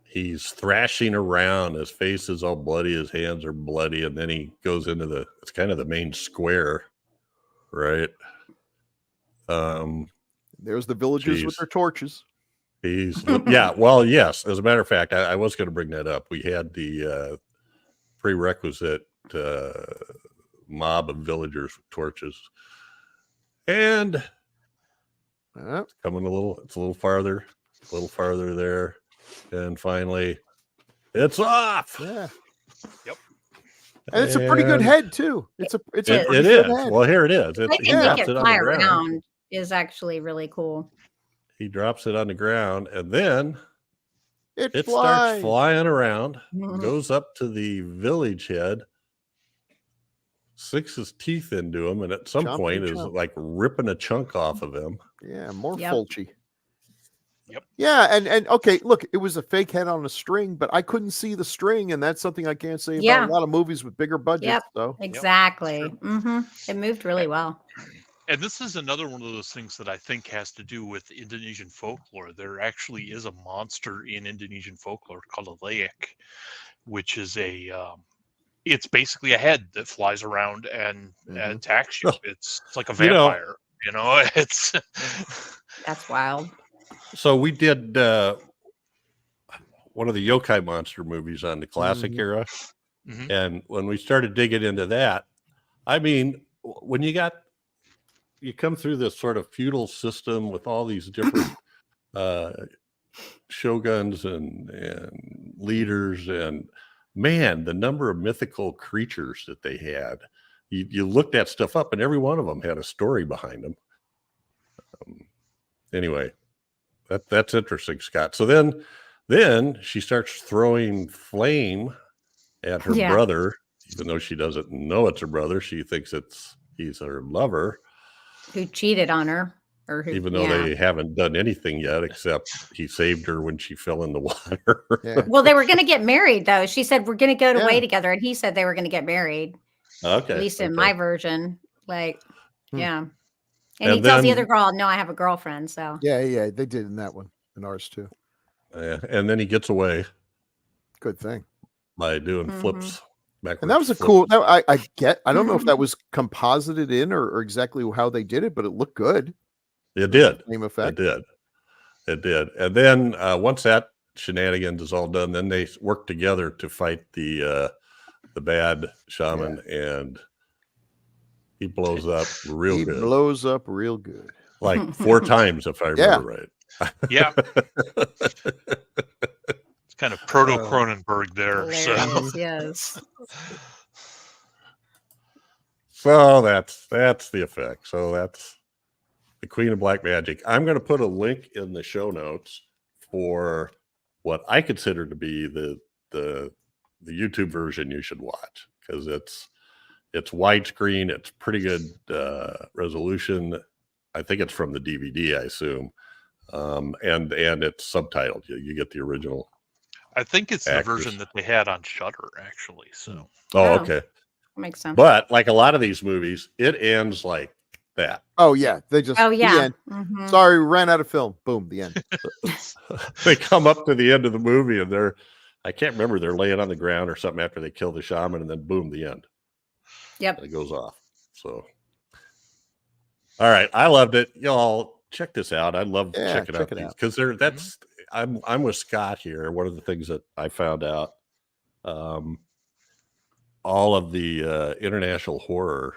He's thrashing around. His face is all bloody. His hands are bloody. And then he goes into it's kind of the main square, right? There's the villagers with Jeez. their torches. Yeah. Well, yes. As a matter of fact, I was going to bring that up. We had the prerequisite mob of villagers with torches. And coming it's a little farther there. And finally, it's off. Yeah. Yep. And it's a pretty good head too. It's a It pretty good is. head. Well, here it is. I He can make drops it it on fly the ground. around is actually really cool. He drops it on the ground, and then It it flies. starts flying around, Mhm. goes up to the village head, sinks his teeth into him, and at some Chomp point and is chomp. like ripping a chunk off of him. Yeah, more Yep. Fulci. Yep. Yeah, and okay, look, it was a fake head on a string, but I couldn't see the string, and that's something I can't say Yeah. about a lot of movies with bigger budgets. Yep. So Exactly. Sure. It moved really well. And this is another one of those things that I think has to do with Indonesian folklore. There actually is a monster in Indonesian folklore called a layak, which is it's basically a head that flies around and attacks you. It's like a vampire, it's That's wild. So we did one of the yokai monster movies on the classic era. Mhm. And when we started digging into that, I mean, when you come through this sort of feudal system with all these different shoguns and leaders, and man, the number of mythical creatures that they had, you looked that stuff up, and every one of them had a story behind them. Anyway, that's interesting, Scott. So then she starts throwing flame at her brother, even though she doesn't know it's her brother. She thinks he's her lover, Who cheated on her, or who? even though they haven't done anything yet, except he saved her when she fell in the water. yeah. Well, they were going to get married, though. She said we're going to go away Yeah. together, and he said they were going to get married. Okay, At least in okay. my version, Hmm. yeah. And And he tells the then- other girl, "No, I have a girlfriend." So Yeah, they did in that one, in ours too. And then he gets away Good thing. by doing Mhm. flips backwards. And that was a flips. cool. I don't know if that was composited in or exactly how they did it, but it looked good. It did. Same It effect. did. It did. And then once that shenanigans is all done, then they work together to fight the bad shaman, and he blows up real He good, blows up real good. like 4 times if I remember right. yeah. It's kind of proto Cronenberg there. So hilarious, yes. So that's the effect. So The Queen of Black Magic. I'm going to put a link in the show notes for what I consider to be the YouTube version you should watch, because it's widescreen. It's pretty good resolution. I think it's from the DVD, I assume, and it's subtitled. You get the original. I think it's actors. the version that they had on Shudder, actually. So. Oh, okay. Makes sense. But like a lot of these movies, it ends like that. Oh yeah, they just. Oh yeah. The end. Mhm. Sorry, we ran out of film. Boom, the end. They come up to the end of the movie and I can't remember, they're laying on the ground or something after they kill the shaman, and then boom, the end. Yep. And it goes off. So, all right, I loved it. Y'all check this out. I love checking out these because that's I'm with Scott here. One of the things that I found out, all of the international horror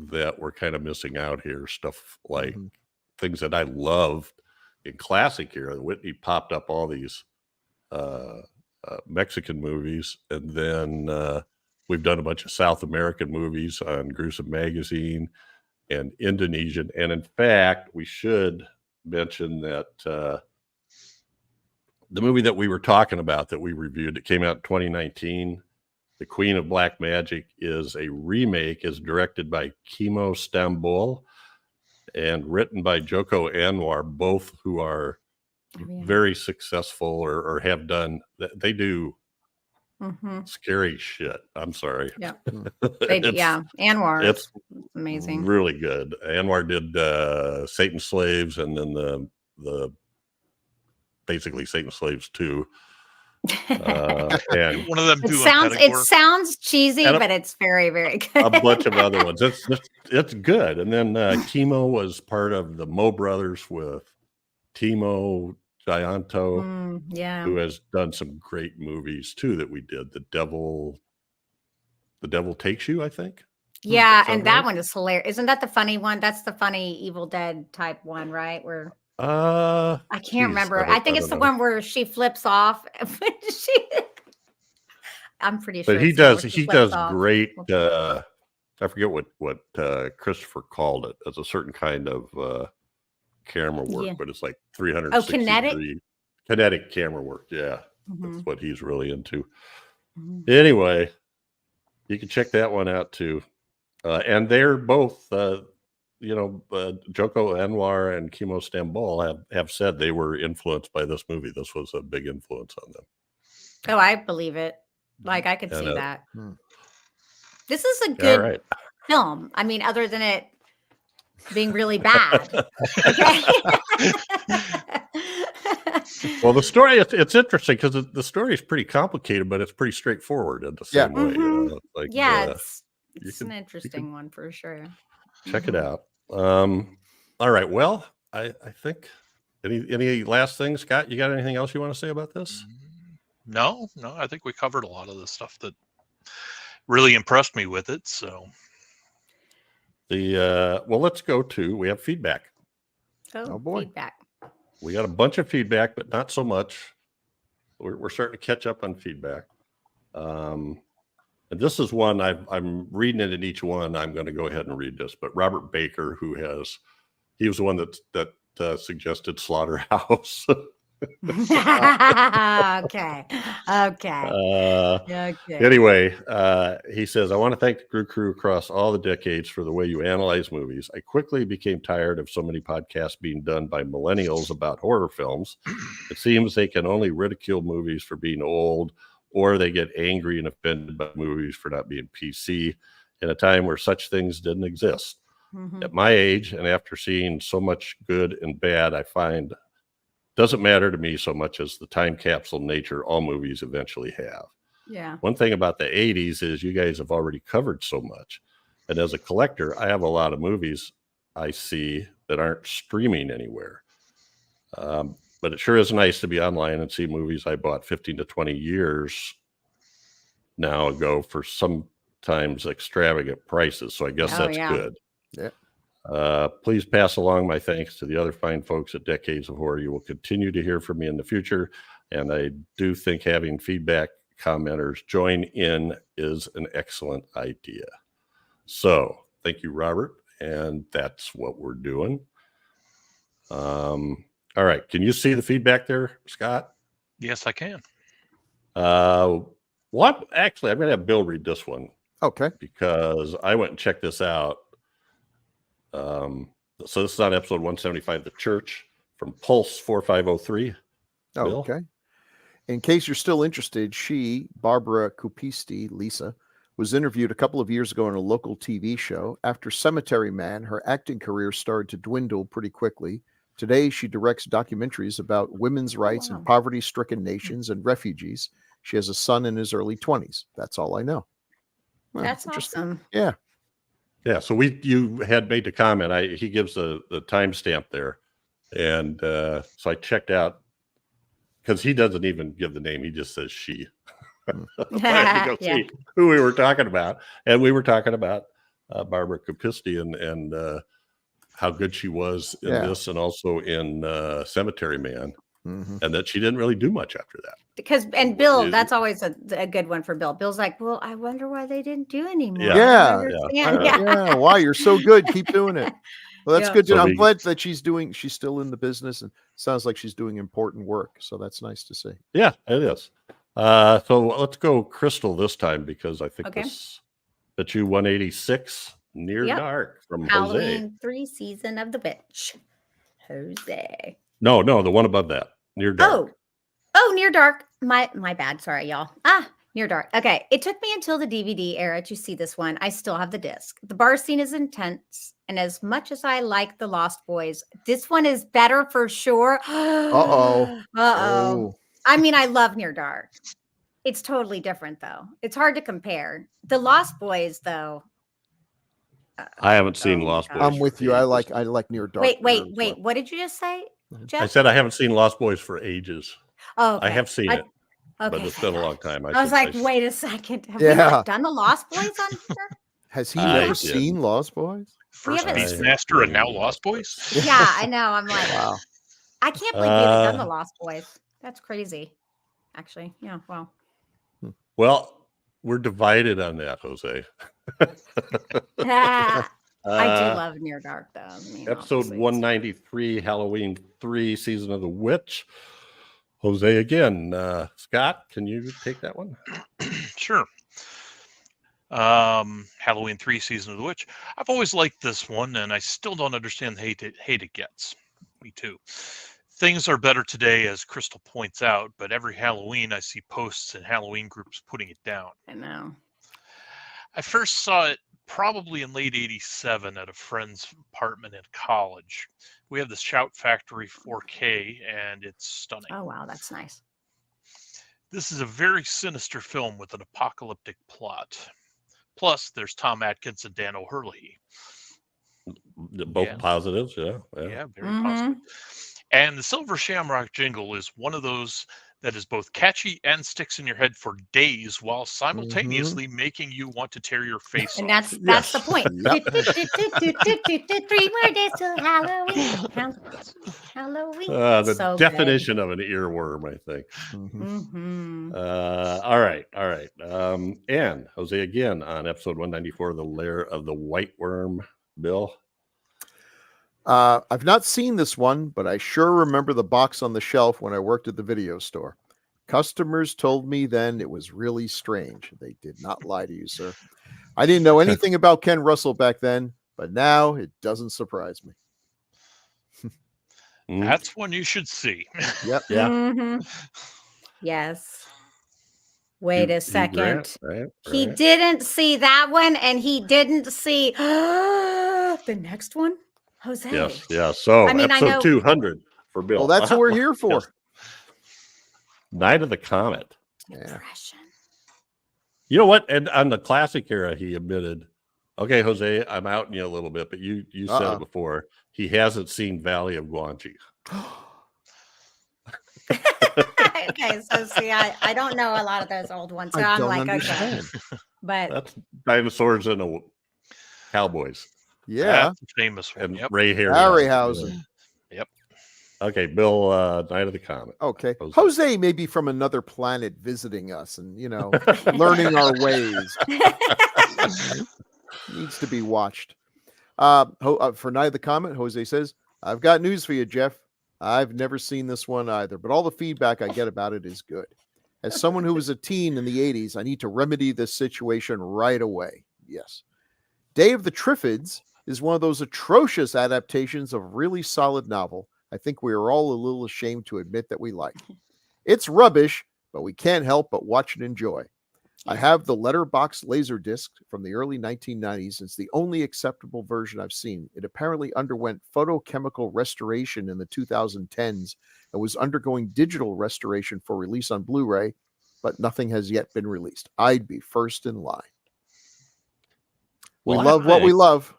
that we're kind of missing out here, stuff like things that I loved in classic era. Whitney popped up all these Mexican movies, and then we've done a bunch of South American movies on Gruesome Magazine and Indonesian. And in fact, we should mention that the movie that we were talking about that we reviewed, that came out in 2019, The Queen of Black Magic, is a remake, is directed by Kimo Stambol and written by Joko Anwar, both who are very successful or have done, they do scary shit. I'm sorry. Yeah. Anwar. It's amazing. Really good. Anwar did Satan's Slaves, and then the basically Satan's Slaves 2. And one of them it sounds cheesy, but it's very, very good. A bunch of other ones. It's good. And then Kimo was part of the Mo brothers with Timo Gianto, who has done some great movies too that we did. The Devil Takes You, I think. Yeah, and that one is hilarious. Isn't that the funny one? That's the funny Evil Dead type one, right? Where I can't remember. I think it's the one where she flips off. I'm pretty sure. But he does great. I forget what Christopher called it, as a certain kind of camera work, but it's like 360 kinetic camera work. Yeah, that's what he's really into. Anyway, you can check that one out too. And they're both, Joko Anwar and Kimo Stambol have said they were influenced by this movie. This was a big influence on them. Oh, I believe it. Like, I could see that. This is a good film. I mean, other than it being really bad. Okay. Well, the story, it's interesting because the story is pretty complicated, but it's pretty straightforward in the same way. It's an interesting one for sure. Check it out. All right. Well, I think any last things, Scott? You got anything else you want to say about this? No. I think we covered a lot of the stuff that really impressed me with it. So let's go to, we have feedback. Oh boy. Feedback. We got a bunch of feedback, but not so much. We're starting to catch up on feedback. And this is one I'm reading it in each one. I'm going to go ahead and read this. But Robert Baker, he was the one that suggested Slaughterhouse. Okay. Anyway, he says, I want to thank the Grue Crew across all the decades for the way you analyze movies. I quickly became tired of so many podcasts being done by millennials about horror films. It seems they can only ridicule movies for being old, or they get angry and offended by movies for not being PC in a time where such things didn't exist. At my age, and after seeing so much good and bad, I find doesn't matter to me so much as the time capsule nature all movies eventually have. Yeah. One thing about the 80s is you guys have already covered so much. And as a collector, I have a lot of movies I see that aren't streaming anywhere. But it sure is nice to be online and see movies I bought 15 to 20 years now ago for sometimes extravagant prices. So I guess that's good. Yeah. Please pass along my thanks to the other fine folks at Decades of Horror. You will continue to hear from me in the future. And I do think having feedback commenters join in is an excellent idea. So thank you, Robert. and that's what we're doing. All right. Can you see the feedback there, Scott? Yes, I can. What? Actually, I'm going to have Bill read this one. Okay. Because I went and checked this out. So this is on episode 175, The Church, from Pulse 4503. Oh, Bill? okay. In case you're still interested, Barbara Cupisti, Lisa, was interviewed a couple of years ago on a local TV show. After Cemetery Man, her acting career started to dwindle pretty quickly. Today, she directs documentaries about women's rights in poverty-stricken nations and refugees. She has a son in his early 20s. That's all I know. Well, That's awesome. Yeah. Yeah. So you had made the comment. He gives the timestamp there. And so I checked out, because he doesn't even give the name. He just says she. I had to go see who we were talking about. And we were talking about Barbara Cupisti and how good she was in this, and also in Cemetery Man. Mm-hmm. And that she didn't really do much after that. And Bill, that's always a good one for Bill. Bill's like, well, I wonder why they didn't do anymore. Yeah. Why? You're so good. Keep doing it. Well, that's good to know. I'm glad that she's still in the business, and sounds like she's doing important work. So that's nice to see. Yeah, it is. So let's go Crystal this time, because I think this bet you 186 Near Dark from Halloween Jose. 3 Season of the Witch. Jose. No, the one above that. Near Dark. Oh, Near Dark. My bad. Sorry, y'all. Near Dark. Okay. It took me until the DVD era to see this one. I still have the disc. The bar scene is intense. And as much as I like The Lost Boys, this one is better for sure. Uh-oh. I mean, I love Near Dark. It's totally different, though. It's hard to compare. The Lost Boys, though. I haven't seen Lost Boys. I'm with you. I like Near Dark. Wait. What did you just say, Jeff? I said I haven't seen Lost Boys for ages. Oh, okay. I have seen it, but it's been a long time. I was like, wait a second. Have we not done the Lost Boys on here? Has he never seen Lost Boys? First Beastmaster and now Lost Boys? Yeah, I know. I'm like, wow. I can't believe we haven't done the Lost Boys. That's crazy. Actually, yeah, wow. Well, we're divided on that, Jose. I do love Near Dark, though. I mean, episode 193, Halloween 3, Season of the Witch. Jose again. Scott, can you take that one? Sure. Halloween 3, Season of the Witch. I've always liked this one, and I still don't understand the hate it gets. Me too. Things are better today, as Crystal points out, but every Halloween I see posts in Halloween groups putting it down. I know. I first saw it probably in late 87 at a friend's apartment in college. We have the Shout Factory 4K, and it's stunning. Oh, wow, that's nice. This is a very sinister film with an apocalyptic plot. Plus, there's Tom Atkins and Dan O'Hurley. Both positives, yeah, very positive. And the Silver Shamrock jingle is one of those that is both catchy and sticks in your head for days, while simultaneously making you want to tear your face off. And that's the point. 3 more days till Halloween. Halloween. The definition of an earworm, I think. All right. And Jose again on episode 194, The Lair of the White Worm. Bill? I've not seen this one, but I sure remember the box on the shelf when I worked at the video store. Customers told me then it was really strange. They did not lie to you, sir. I didn't know anything about Ken Russell back then, but now it doesn't surprise me. That's one you should see. Yep. Yeah. Yes. Wait a second. Right. He didn't see that one, and he didn't see the next one. Jose. Yes. Yeah. So I mean, episode 200 for Bill. Well, that's what we're here for. Yes. Night of the Comet. Depression. You know what? And on the classic era, he admitted, okay, Jose, I'm outing you a little bit, but you said it before. He hasn't seen Valley of Guanchi. Okay, so see, I don't know a lot of those old ones, so I'm like, okay. But that's dinosaurs and cowboys. Yeah. That's the famous one. And Ray Harryhausen. Yep. Okay, Bill, Night of the Comet. Okay. Jose may be from another planet visiting us and, learning our ways. Needs to be watched. For Night of the Comet, Jose says, I've got news for you, Jeff. I've never seen this one either, but all the feedback I get about it is good. As someone who was a teen in the 80s, I need to remedy this situation right away. Yes. Day of the Triffids is one of those atrocious adaptations of a really solid novel I think we are all a little ashamed to admit that we like. It's rubbish, but we can't help but watch and enjoy. I have the letterbox Laserdisc from the early 1990s. It's the only acceptable version I've seen. It apparently underwent photochemical restoration in the 2010s and was undergoing digital restoration for release on Blu-ray, but nothing has yet been released. I'd be first in line. We love what we love.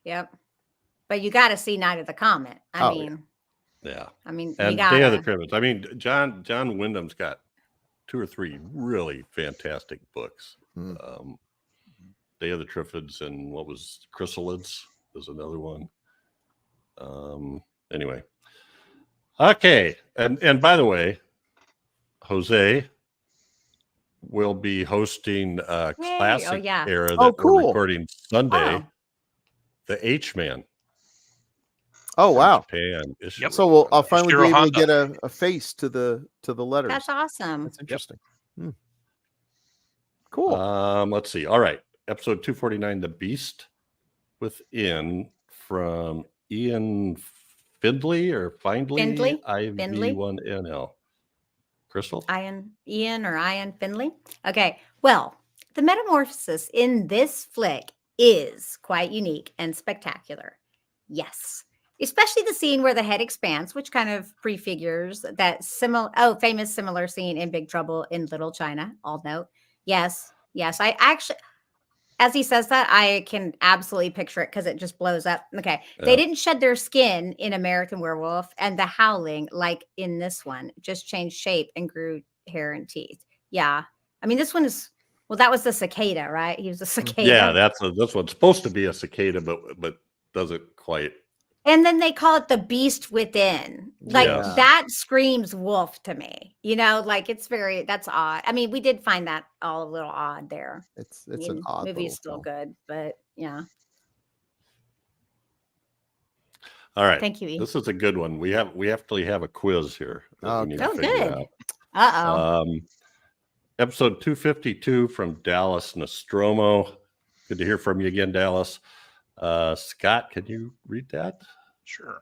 Yep. But you got to see Night of the Comet. I mean, and you gotta. Day of the Triffids. I mean, John Wyndham's got 2 or 3 really fantastic books. Day of the Triffids and what was Chrysalids was another one. Anyway. Okay. And by the way, Jose will be hosting a classic era that we're recording Sunday. The H-Man. Oh, wow. Japan. Yep. So I'll finally be able to get a face to the letters. That's awesome. That's interesting. Cool. Let's see. All right. Episode 249, The Beast Within, from Ian Findley or Findley? IV1NL. Crystal? Ian Findley. Okay. Well, the metamorphosis in this flick is quite unique and spectacular. Yes. Especially the scene where the head expands, which kind of prefigures that famous similar scene in Big Trouble in Little China. I'll note. Yes. I actually, as he says that, I can absolutely picture it because it just blows up. Okay. Yeah. They didn't shed their skin in American Werewolf, and the Howling, like in this one, just changed shape and grew hair and teeth. Yeah. I mean, this one is, well, that was the cicada, right? He was a cicada. Yeah, this one's supposed to be a cicada, but doesn't quite. And then they call it the Beast Within. Like that screams wolf to me. You know, like that's odd. I mean, we did find that all a little odd there. It's an odd movie. Is still good, but yeah. All right. Thank you, Ian. This is a good one. We actually have a quiz here. Good. Episode 252 from Dallas Nostromo. Good to hear from you again, Dallas. Scott, can you read that? Sure.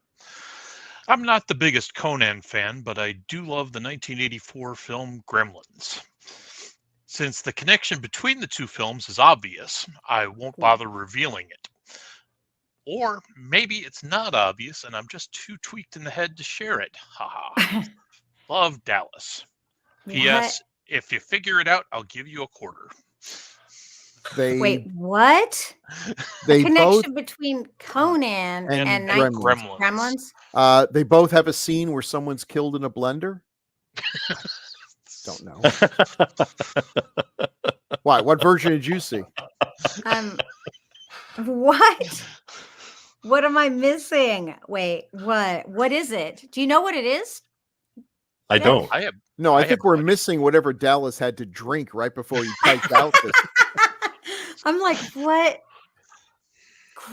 I'm not the biggest Conan fan, but I do love the 1984 film Gremlins. Since the connection between the two films is obvious, I won't bother revealing it. Or maybe it's not obvious and I'm just too tweaked in the head to share it. Haha. Love, Dallas. P.S. If you figure it out, I'll give you a quarter. Wait, what? The connection between Conan and Gremlins? They both have a scene where someone's killed in a blender. Don't know. Why? What version did you see? What? What am I missing? Wait, what? What is it? Do you know what it is? I don't. I think we're missing whatever Dallas had to drink right before he typed out this. I'm like, what?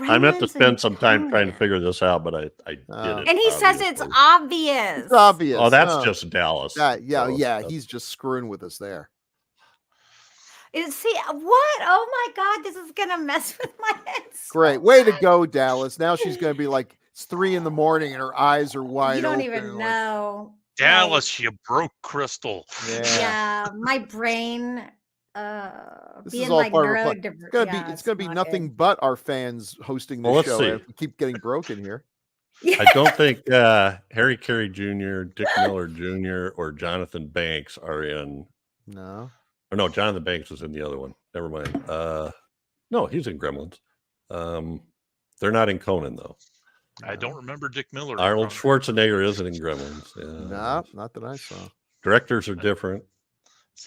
I'm going to have to spend some time trying to figure this out, but I did it. And he says it's obvious. It's obvious. Oh, that's just Dallas. He's just screwing with us there. See, what? Oh my God, this is going to mess with my head. Great. Way to go, Dallas. Now she's going to be like, it's 3 a.m. and her eyes are wide open. You don't even know. Dallas, you broke Crystal. Yeah, my brain... this is all part of it's gonna be nothing but our fans hosting the show. If we keep getting broken here. I don't think Harry Carey Jr., Dick Miller Jr., or Jonathan Banks are in. No. Or no, Jonathan Banks was in the other one. Never mind. No, he's in Gremlins. They're not in Conan though. I don't remember Dick Miller. Arnold Schwarzenegger isn't in Gremlins. No, not that I saw. Directors are different.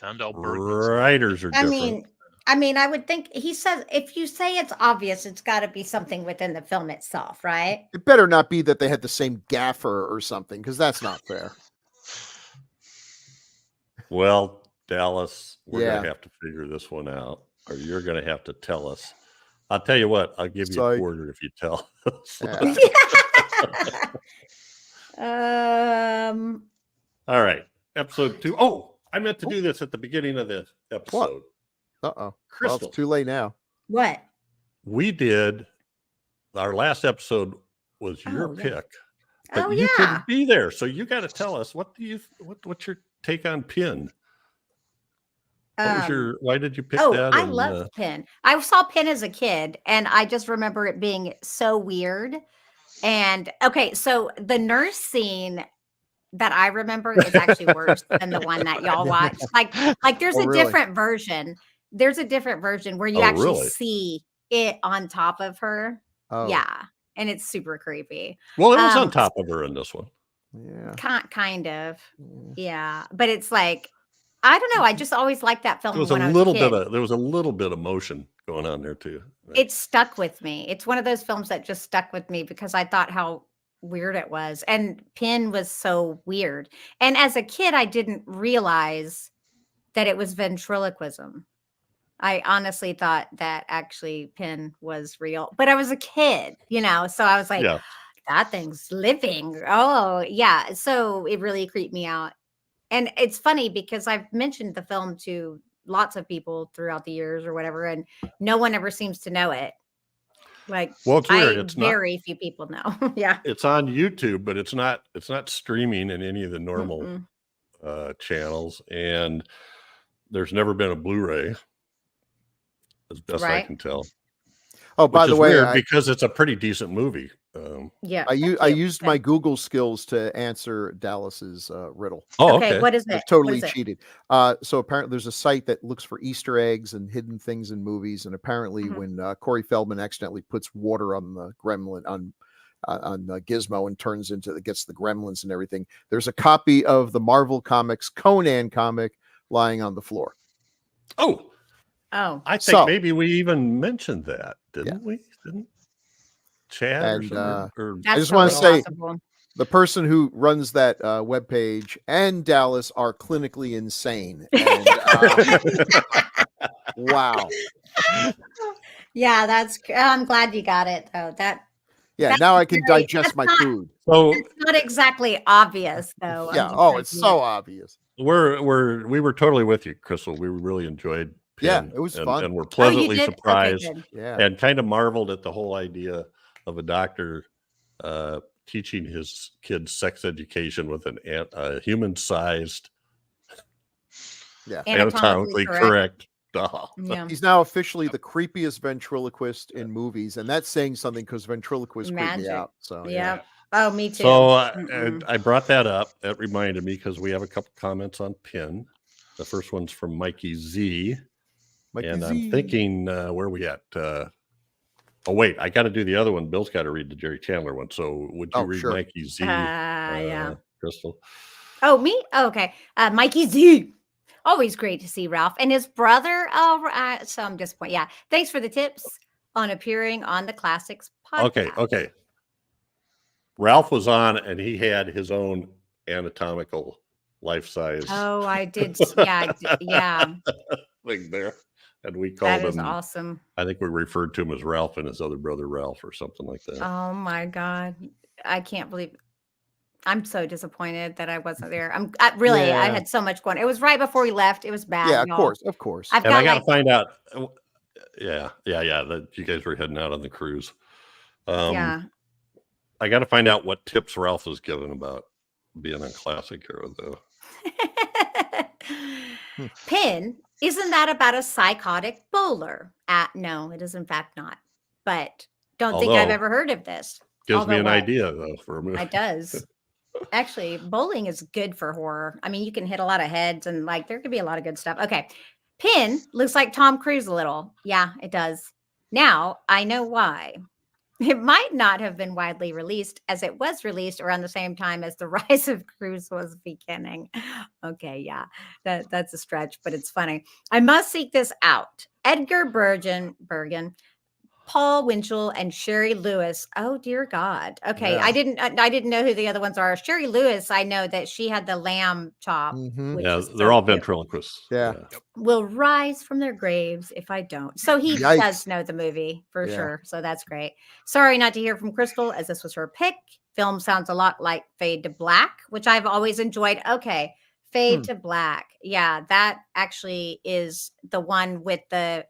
Writers are different. I mean, I would think he says if you say it's obvious, it's got to be something within the film itself, right? It better not be that they had the same gaffer or something, because that's not fair. Well, Dallas, we're gonna have to figure this one out, or you're gonna have to tell us. I'll tell you what. I'll give you Psych. a quarter if you tell. All right. Episode 2. Oh, I meant to do this at the beginning of the episode. Uh-oh. Well, Crystal, it's too late now. What? we did our last episode was your Oh, yeah. pick, but Oh, you yeah. couldn't be there, so you got to tell us what's your take on Pin? What was your? Why did you pick that? I love Pin. I saw Pin as a kid, and I just remember it being so weird. And okay, so the nurse scene that I remember is actually worse than the one that y'all watched. Like there's Oh, a really? different version. There's a different version where you Oh, actually really? see it on top of her. Oh, Yeah, and it's super creepy. Well, it was on top of her in this one. Yeah. Kind of. Yeah. Yeah, but it's like I don't know. I just always liked that film There was a when I was little a kid. there was a little bit of motion going on there too. It stuck with me. It's one of those films that just stuck with me because I thought how weird it was. And Pin was so weird. And as a kid, I didn't realize that it was ventriloquism. I honestly thought that actually Pin was real, but I was a kid, so I was like, Yeah. that thing's living. Oh, yeah. So it really creeped me out. And it's funny because I've mentioned the film to lots of people throughout the years or whatever, and no one ever seems to know it. Like, Well, it's weird. It's very few people know. Yeah. It's on YouTube, but it's not streaming in any of the normal channels, and there's never been a Blu-ray, as best I Right. can tell. Oh, by Which the is way, weird because it's a pretty decent movie. Yeah. I thank you. used my Google skills to answer Dallas's riddle. Oh, Okay, okay. what is I it? totally What is it? cheated. So apparently there's a site that looks for Easter eggs and hidden things in movies. And apparently Mhm. when Corey Feldman accidentally puts water on the gremlin on Gizmo and gets the gremlins and everything, there's a copy of the Marvel Comics Conan comic lying on the floor. Oh, Oh, I think So- maybe we even mentioned that, didn't we? Didn't Chad And, or something? Or that's just wanna totally say- possible. The person who runs that webpage and Dallas are clinically insane. And, wow. Yeah, I'm glad you got it though. Yeah, That's now I can very- digest that's my not- food. so It's not exactly obvious though. I'm Yeah. just Oh, like, it's yeah. so obvious. we were totally with you, Crystal. We really enjoyed Pin, Yeah, it was and, fun. and we're Oh, you pleasantly did? Okay, surprised good. Yeah. and kind of marveled at the whole idea of a doctor teaching his kids sex education with a human-sized, anatomically correct doll. Yeah. He's now officially the creepiest ventriloquist in movies, and that's saying something because ventriloquists creep me Magic. out. So Yeah. Oh, me too. So Mm-mm. I brought that up. That reminded me because we have a couple comments on Pin. The first one's from Mikey Z. Mikey And Z. I'm thinking, where are we at? Oh, wait, I got to do the other one. Bill's got to read the Jerry Chandler one. So would you read sure. Mikey Z, Yeah. Crystal? Oh, me? Oh, okay. Mikey Z. Always great to see Ralph and his brother. Oh, so I'm disappointed. Yeah. Thanks for the tips on appearing on the Classics podcast. Okay. Ralph was on, and he had his own anatomical life-size Oh, I did. Yeah. thing there. And we called That is him, awesome. I think we referred to him as Ralph and his other brother Ralph or something like that. Oh my God. I can't believe I'm so disappointed that I wasn't there. I Yeah. had so much going. It was right before we left. It was bad. Yeah, y'all. of course. I've And I got got to like find out. Yeah, that you guys were heading out on the cruise. yeah. I got to find out what tips Ralph was given about being on Classic Hero, though. Pin, isn't that about a psychotic bowler? No, it is in fact not. But don't think I've Although- ever heard of this. Gives me Although an what? idea, though, for a movie. It does. Actually, bowling is good for horror. I mean, you can hit a lot of heads and like there could be a lot of good stuff. Okay. Pin looks like Tom Cruise a little. Yeah, it does. Now I know why. It might not have been widely released as it was released around the same time as the rise of Cruise was beginning. Okay, yeah, that's a stretch, but it's funny. I must seek this out. Edgar Bergen, Paul Winchell and Sherry Lewis. Oh dear God. Okay, Yeah. I didn't know who the other ones are. Sherry Lewis, I know that she had the lamb chop. Mhm. which Yeah, was they're so all cute. ventriloquists. Yeah. Will rise from their graves if I don't. So he Yikes. does know the movie for Yeah. sure. So that's great. Sorry not to hear from Crystal, as this was her pick. Film sounds a lot like Fade to Black, which I've always enjoyed. Okay, Fade to Black. Yeah, that actually is the one with the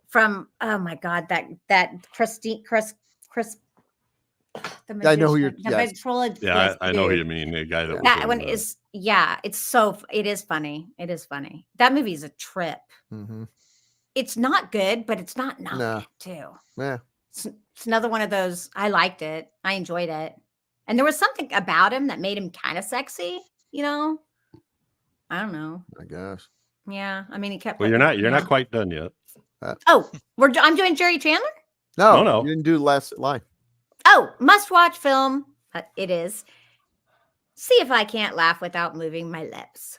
from. Oh my God, that Chris, the I know who magician, you're. the Yes. ventriloquist Yeah, I know who dude. you mean. The guy that was That in, one is, yeah, it is funny. It is funny. That movie is a trip. Mm-hmm. It's not good, but it's not not No. good too. Yeah. It's another one of those. I liked it. I enjoyed it, and there was something about him that made him kind of sexy. You know, I don't know. I guess. Yeah, I mean, he kept. well, putting you're it- not quite done yet. Oh, I'm doing Jerry Chandler. No, No. you didn't do the last line. Oh, must watch film. It is. See if I can't laugh without moving my lips.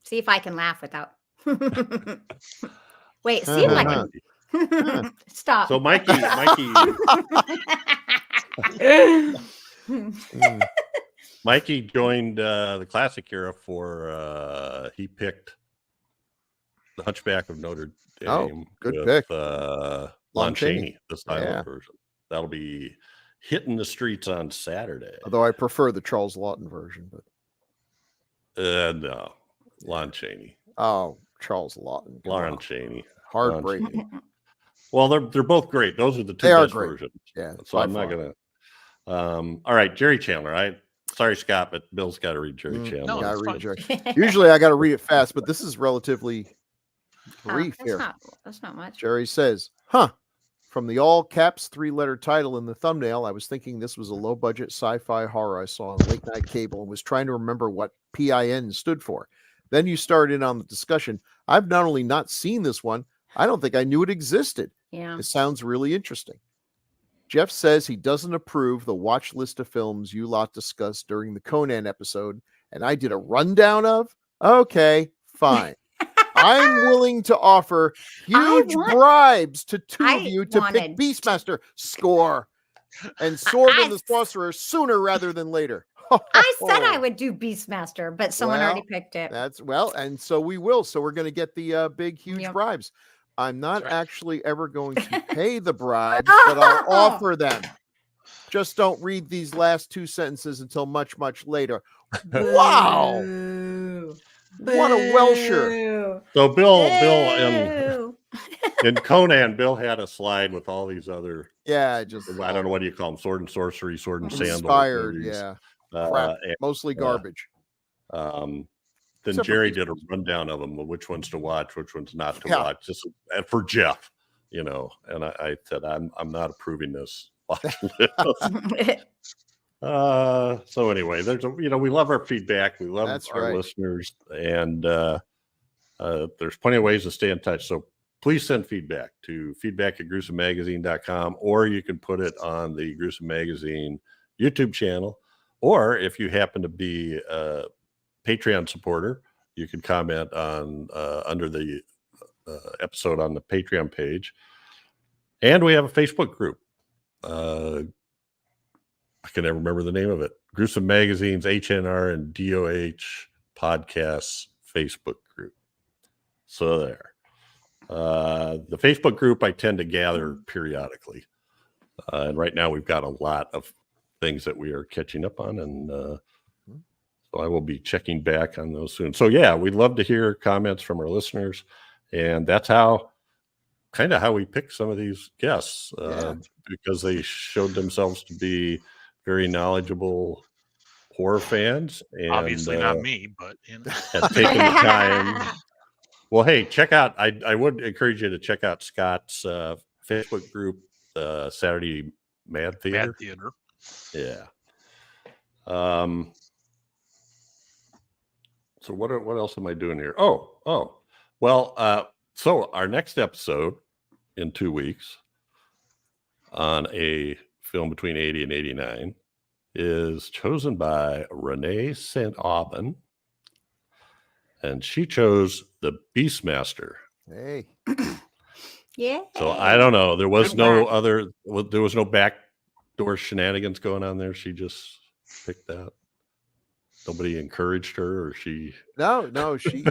See if I can laugh without. Wait, see if I can. Stop. So Mikey, Mm. Mikey joined the classic era for he picked the Hunchback of Notre Dame. Oh, good with, pick. Lon Chaney. Chaney, the silent Yeah. version. That'll be hitting the streets on Saturday. Although I prefer the Charles Lawton version, but No, Lon Chaney, Charles Lawton. come Lon on. Chaney. Heartbreaking. Well, they're both great. Those are the two They are best great. versions. Yeah. So by I'm not far. gonna. All right, Jerry Chandler. Sorry, Scott, but Bill's got to read Jerry Chandler. No, Yeah, I that's read fine. Jerry. Usually I got to read it fast, but this is relatively brief here. That's not much. Jerry says, from the all caps 3-letter title in the thumbnail, I was thinking this was a low budget sci-fi horror I saw on late night cable and was trying to remember what PIN stood for. Then you started in on the discussion. I've not only not seen this one, I don't think I knew it existed. Yeah. It sounds really interesting. Jeff says he doesn't approve the watch list of films you lot discussed during the Conan episode, and I did a rundown of? Okay, fine. I'm willing to offer huge bribes to two of you to pick Beastmaster Score and Sword and the Sorcerer sooner rather than later. I said I would do Beastmaster, but someone already picked it. And so we will. So we're going to get the big, huge Yep. bribes. I'm not That's right. actually ever going to pay the bribes, but I'll offer them. Just don't read these last two sentences until much, much later. Wow. What a Welsher. So Bill in Conan, Bill had a slide with all these other. Yeah, just I don't know what do you call them, sword and sorcery, sword and sandal. inspired. movies. Yeah. Uh, Crap. and, Mostly garbage. Then Except for Jerry Beastmaster. did a rundown of them, which ones to watch, which ones not to Yeah. watch, just for Jeff, And I said, I'm not approving this. So anyway, we love our feedback. We love That's our right. listeners, and there's plenty of ways to stay in touch. So please send feedback to feedback@gruesomemagazine.com, or you can put it on the Gruesome Magazine YouTube channel, or if you happen to be a Patreon supporter, you can comment on under the episode on the Patreon page. And we have a Facebook group. I can never remember the name of it. Gruesome Magazine's HNR and DOH podcasts Facebook group. So there. The Facebook group I tend to gather periodically. And right now we've got a lot of things that we are catching up on. And so I will be checking back on those soon. So yeah, we'd love to hear comments from our listeners. And that's how we pick some of these guests because they showed themselves to be very knowledgeable horror fans. And, Obviously not me, but have taken the time. Well, hey, check out. I would encourage you to check out Scott's Facebook group, Saturday Mad Theater. Mad Theater. Yeah. So what else am I doing here? Well, so our next episode in 2 weeks on a film between 80 and 89 is chosen by Renee St. Aubin, and she chose The Beastmaster. Hey. Yeah. So I don't know. There was I'm no glad. there was no backdoor shenanigans going on there. She just picked out. Nobody encouraged her, or she. No, she.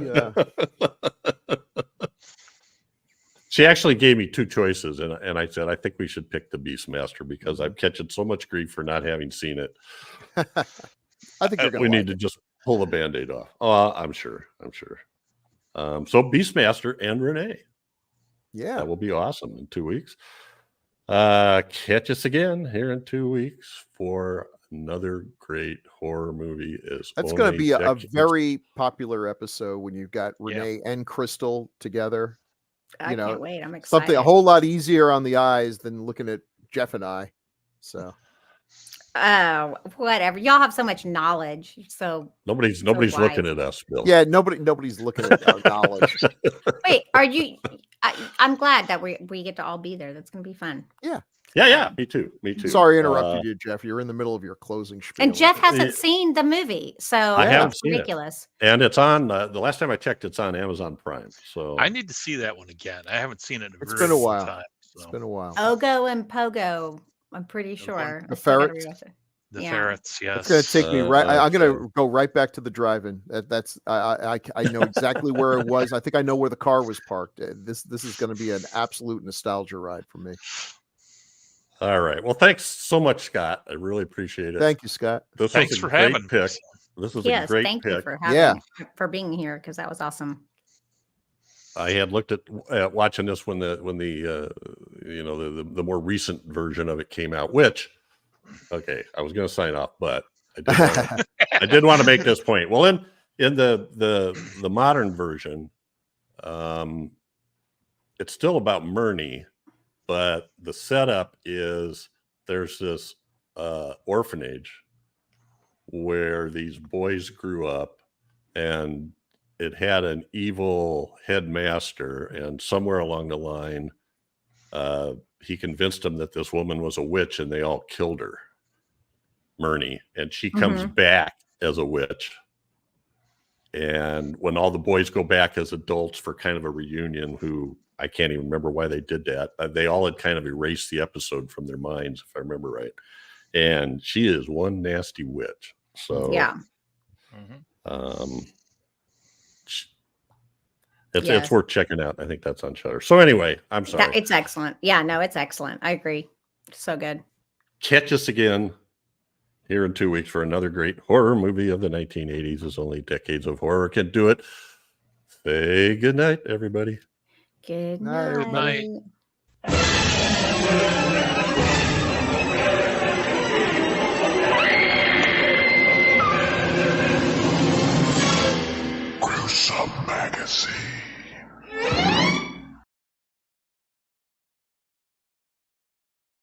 She actually gave me two choices, and I said I think we should pick the Beastmaster because I'm catching so much grief for not having seen it. I think you're going We to need to just pull the Band-Aid off. Oh, I'm sure. So Beastmaster and Renee. Yeah. That will be awesome in 2 weeks. Catch us again here in 2 weeks for another great horror movie. That's going to be a very popular episode when you've got Renee and Crystal together. I can't wait. I'm excited. Something a whole lot easier on the eyes than looking at Jeff and I. So. Oh, whatever. Y'all have so much knowledge. So nobody's looking at us, Bill. Yeah, nobody's looking at our knowledge. Wait, are you? I'm glad that we get to all be there. That's gonna be fun. Yeah. Yeah. Me too. Sorry, I interrupted you, Jeff. You're in the middle of your closing spiel. And Jeff hasn't seen the movie, so I haven't it's seen ridiculous. It. And it's on. The last time I checked, it's on Amazon Prime. So I need to see that one again. I haven't seen it in It's been a while. time. So. It's been a while. Ogo and Pogo. I'm pretty sure. The ferrets. The ferrets, yes. It's going to take me right. I'm going to go right back to the drive-in. That's I know exactly where it was. I think I know where the car was parked. This is going to be an absolute nostalgia ride for me. All right. Well, thanks so much, Scott. I really appreciate it. Thank you, Scott. Thanks for having me. Pick. This was a great thank pick. you for having for being here because that was awesome. I had looked at watching this when the more recent version of it came out. Which, okay, I was going to sign off, but I did want to make this point. Well, in the modern version, it's still about Murney, but the setup is there's this orphanage where these boys grew up, and it had an evil headmaster, and somewhere along the line, he convinced them that this woman was a witch, and they all killed her, Murney, and she comes back as a witch. And when all the boys go back as adults for kind of a reunion, who I can't even remember why they did that. They all had kind of erased the episode from their minds, if I remember right. And she is one nasty witch. So yeah. It's worth checking out. I think that's on Shudder. So anyway, I'm sorry. It's excellent. Yeah, no, it's excellent. I agree. So good. Catch us again here in 2 weeks for another great horror movie of the 1980s. As only decades of horror can do it. Say good night, everybody. Good night. Good night. Gruesome Magazine.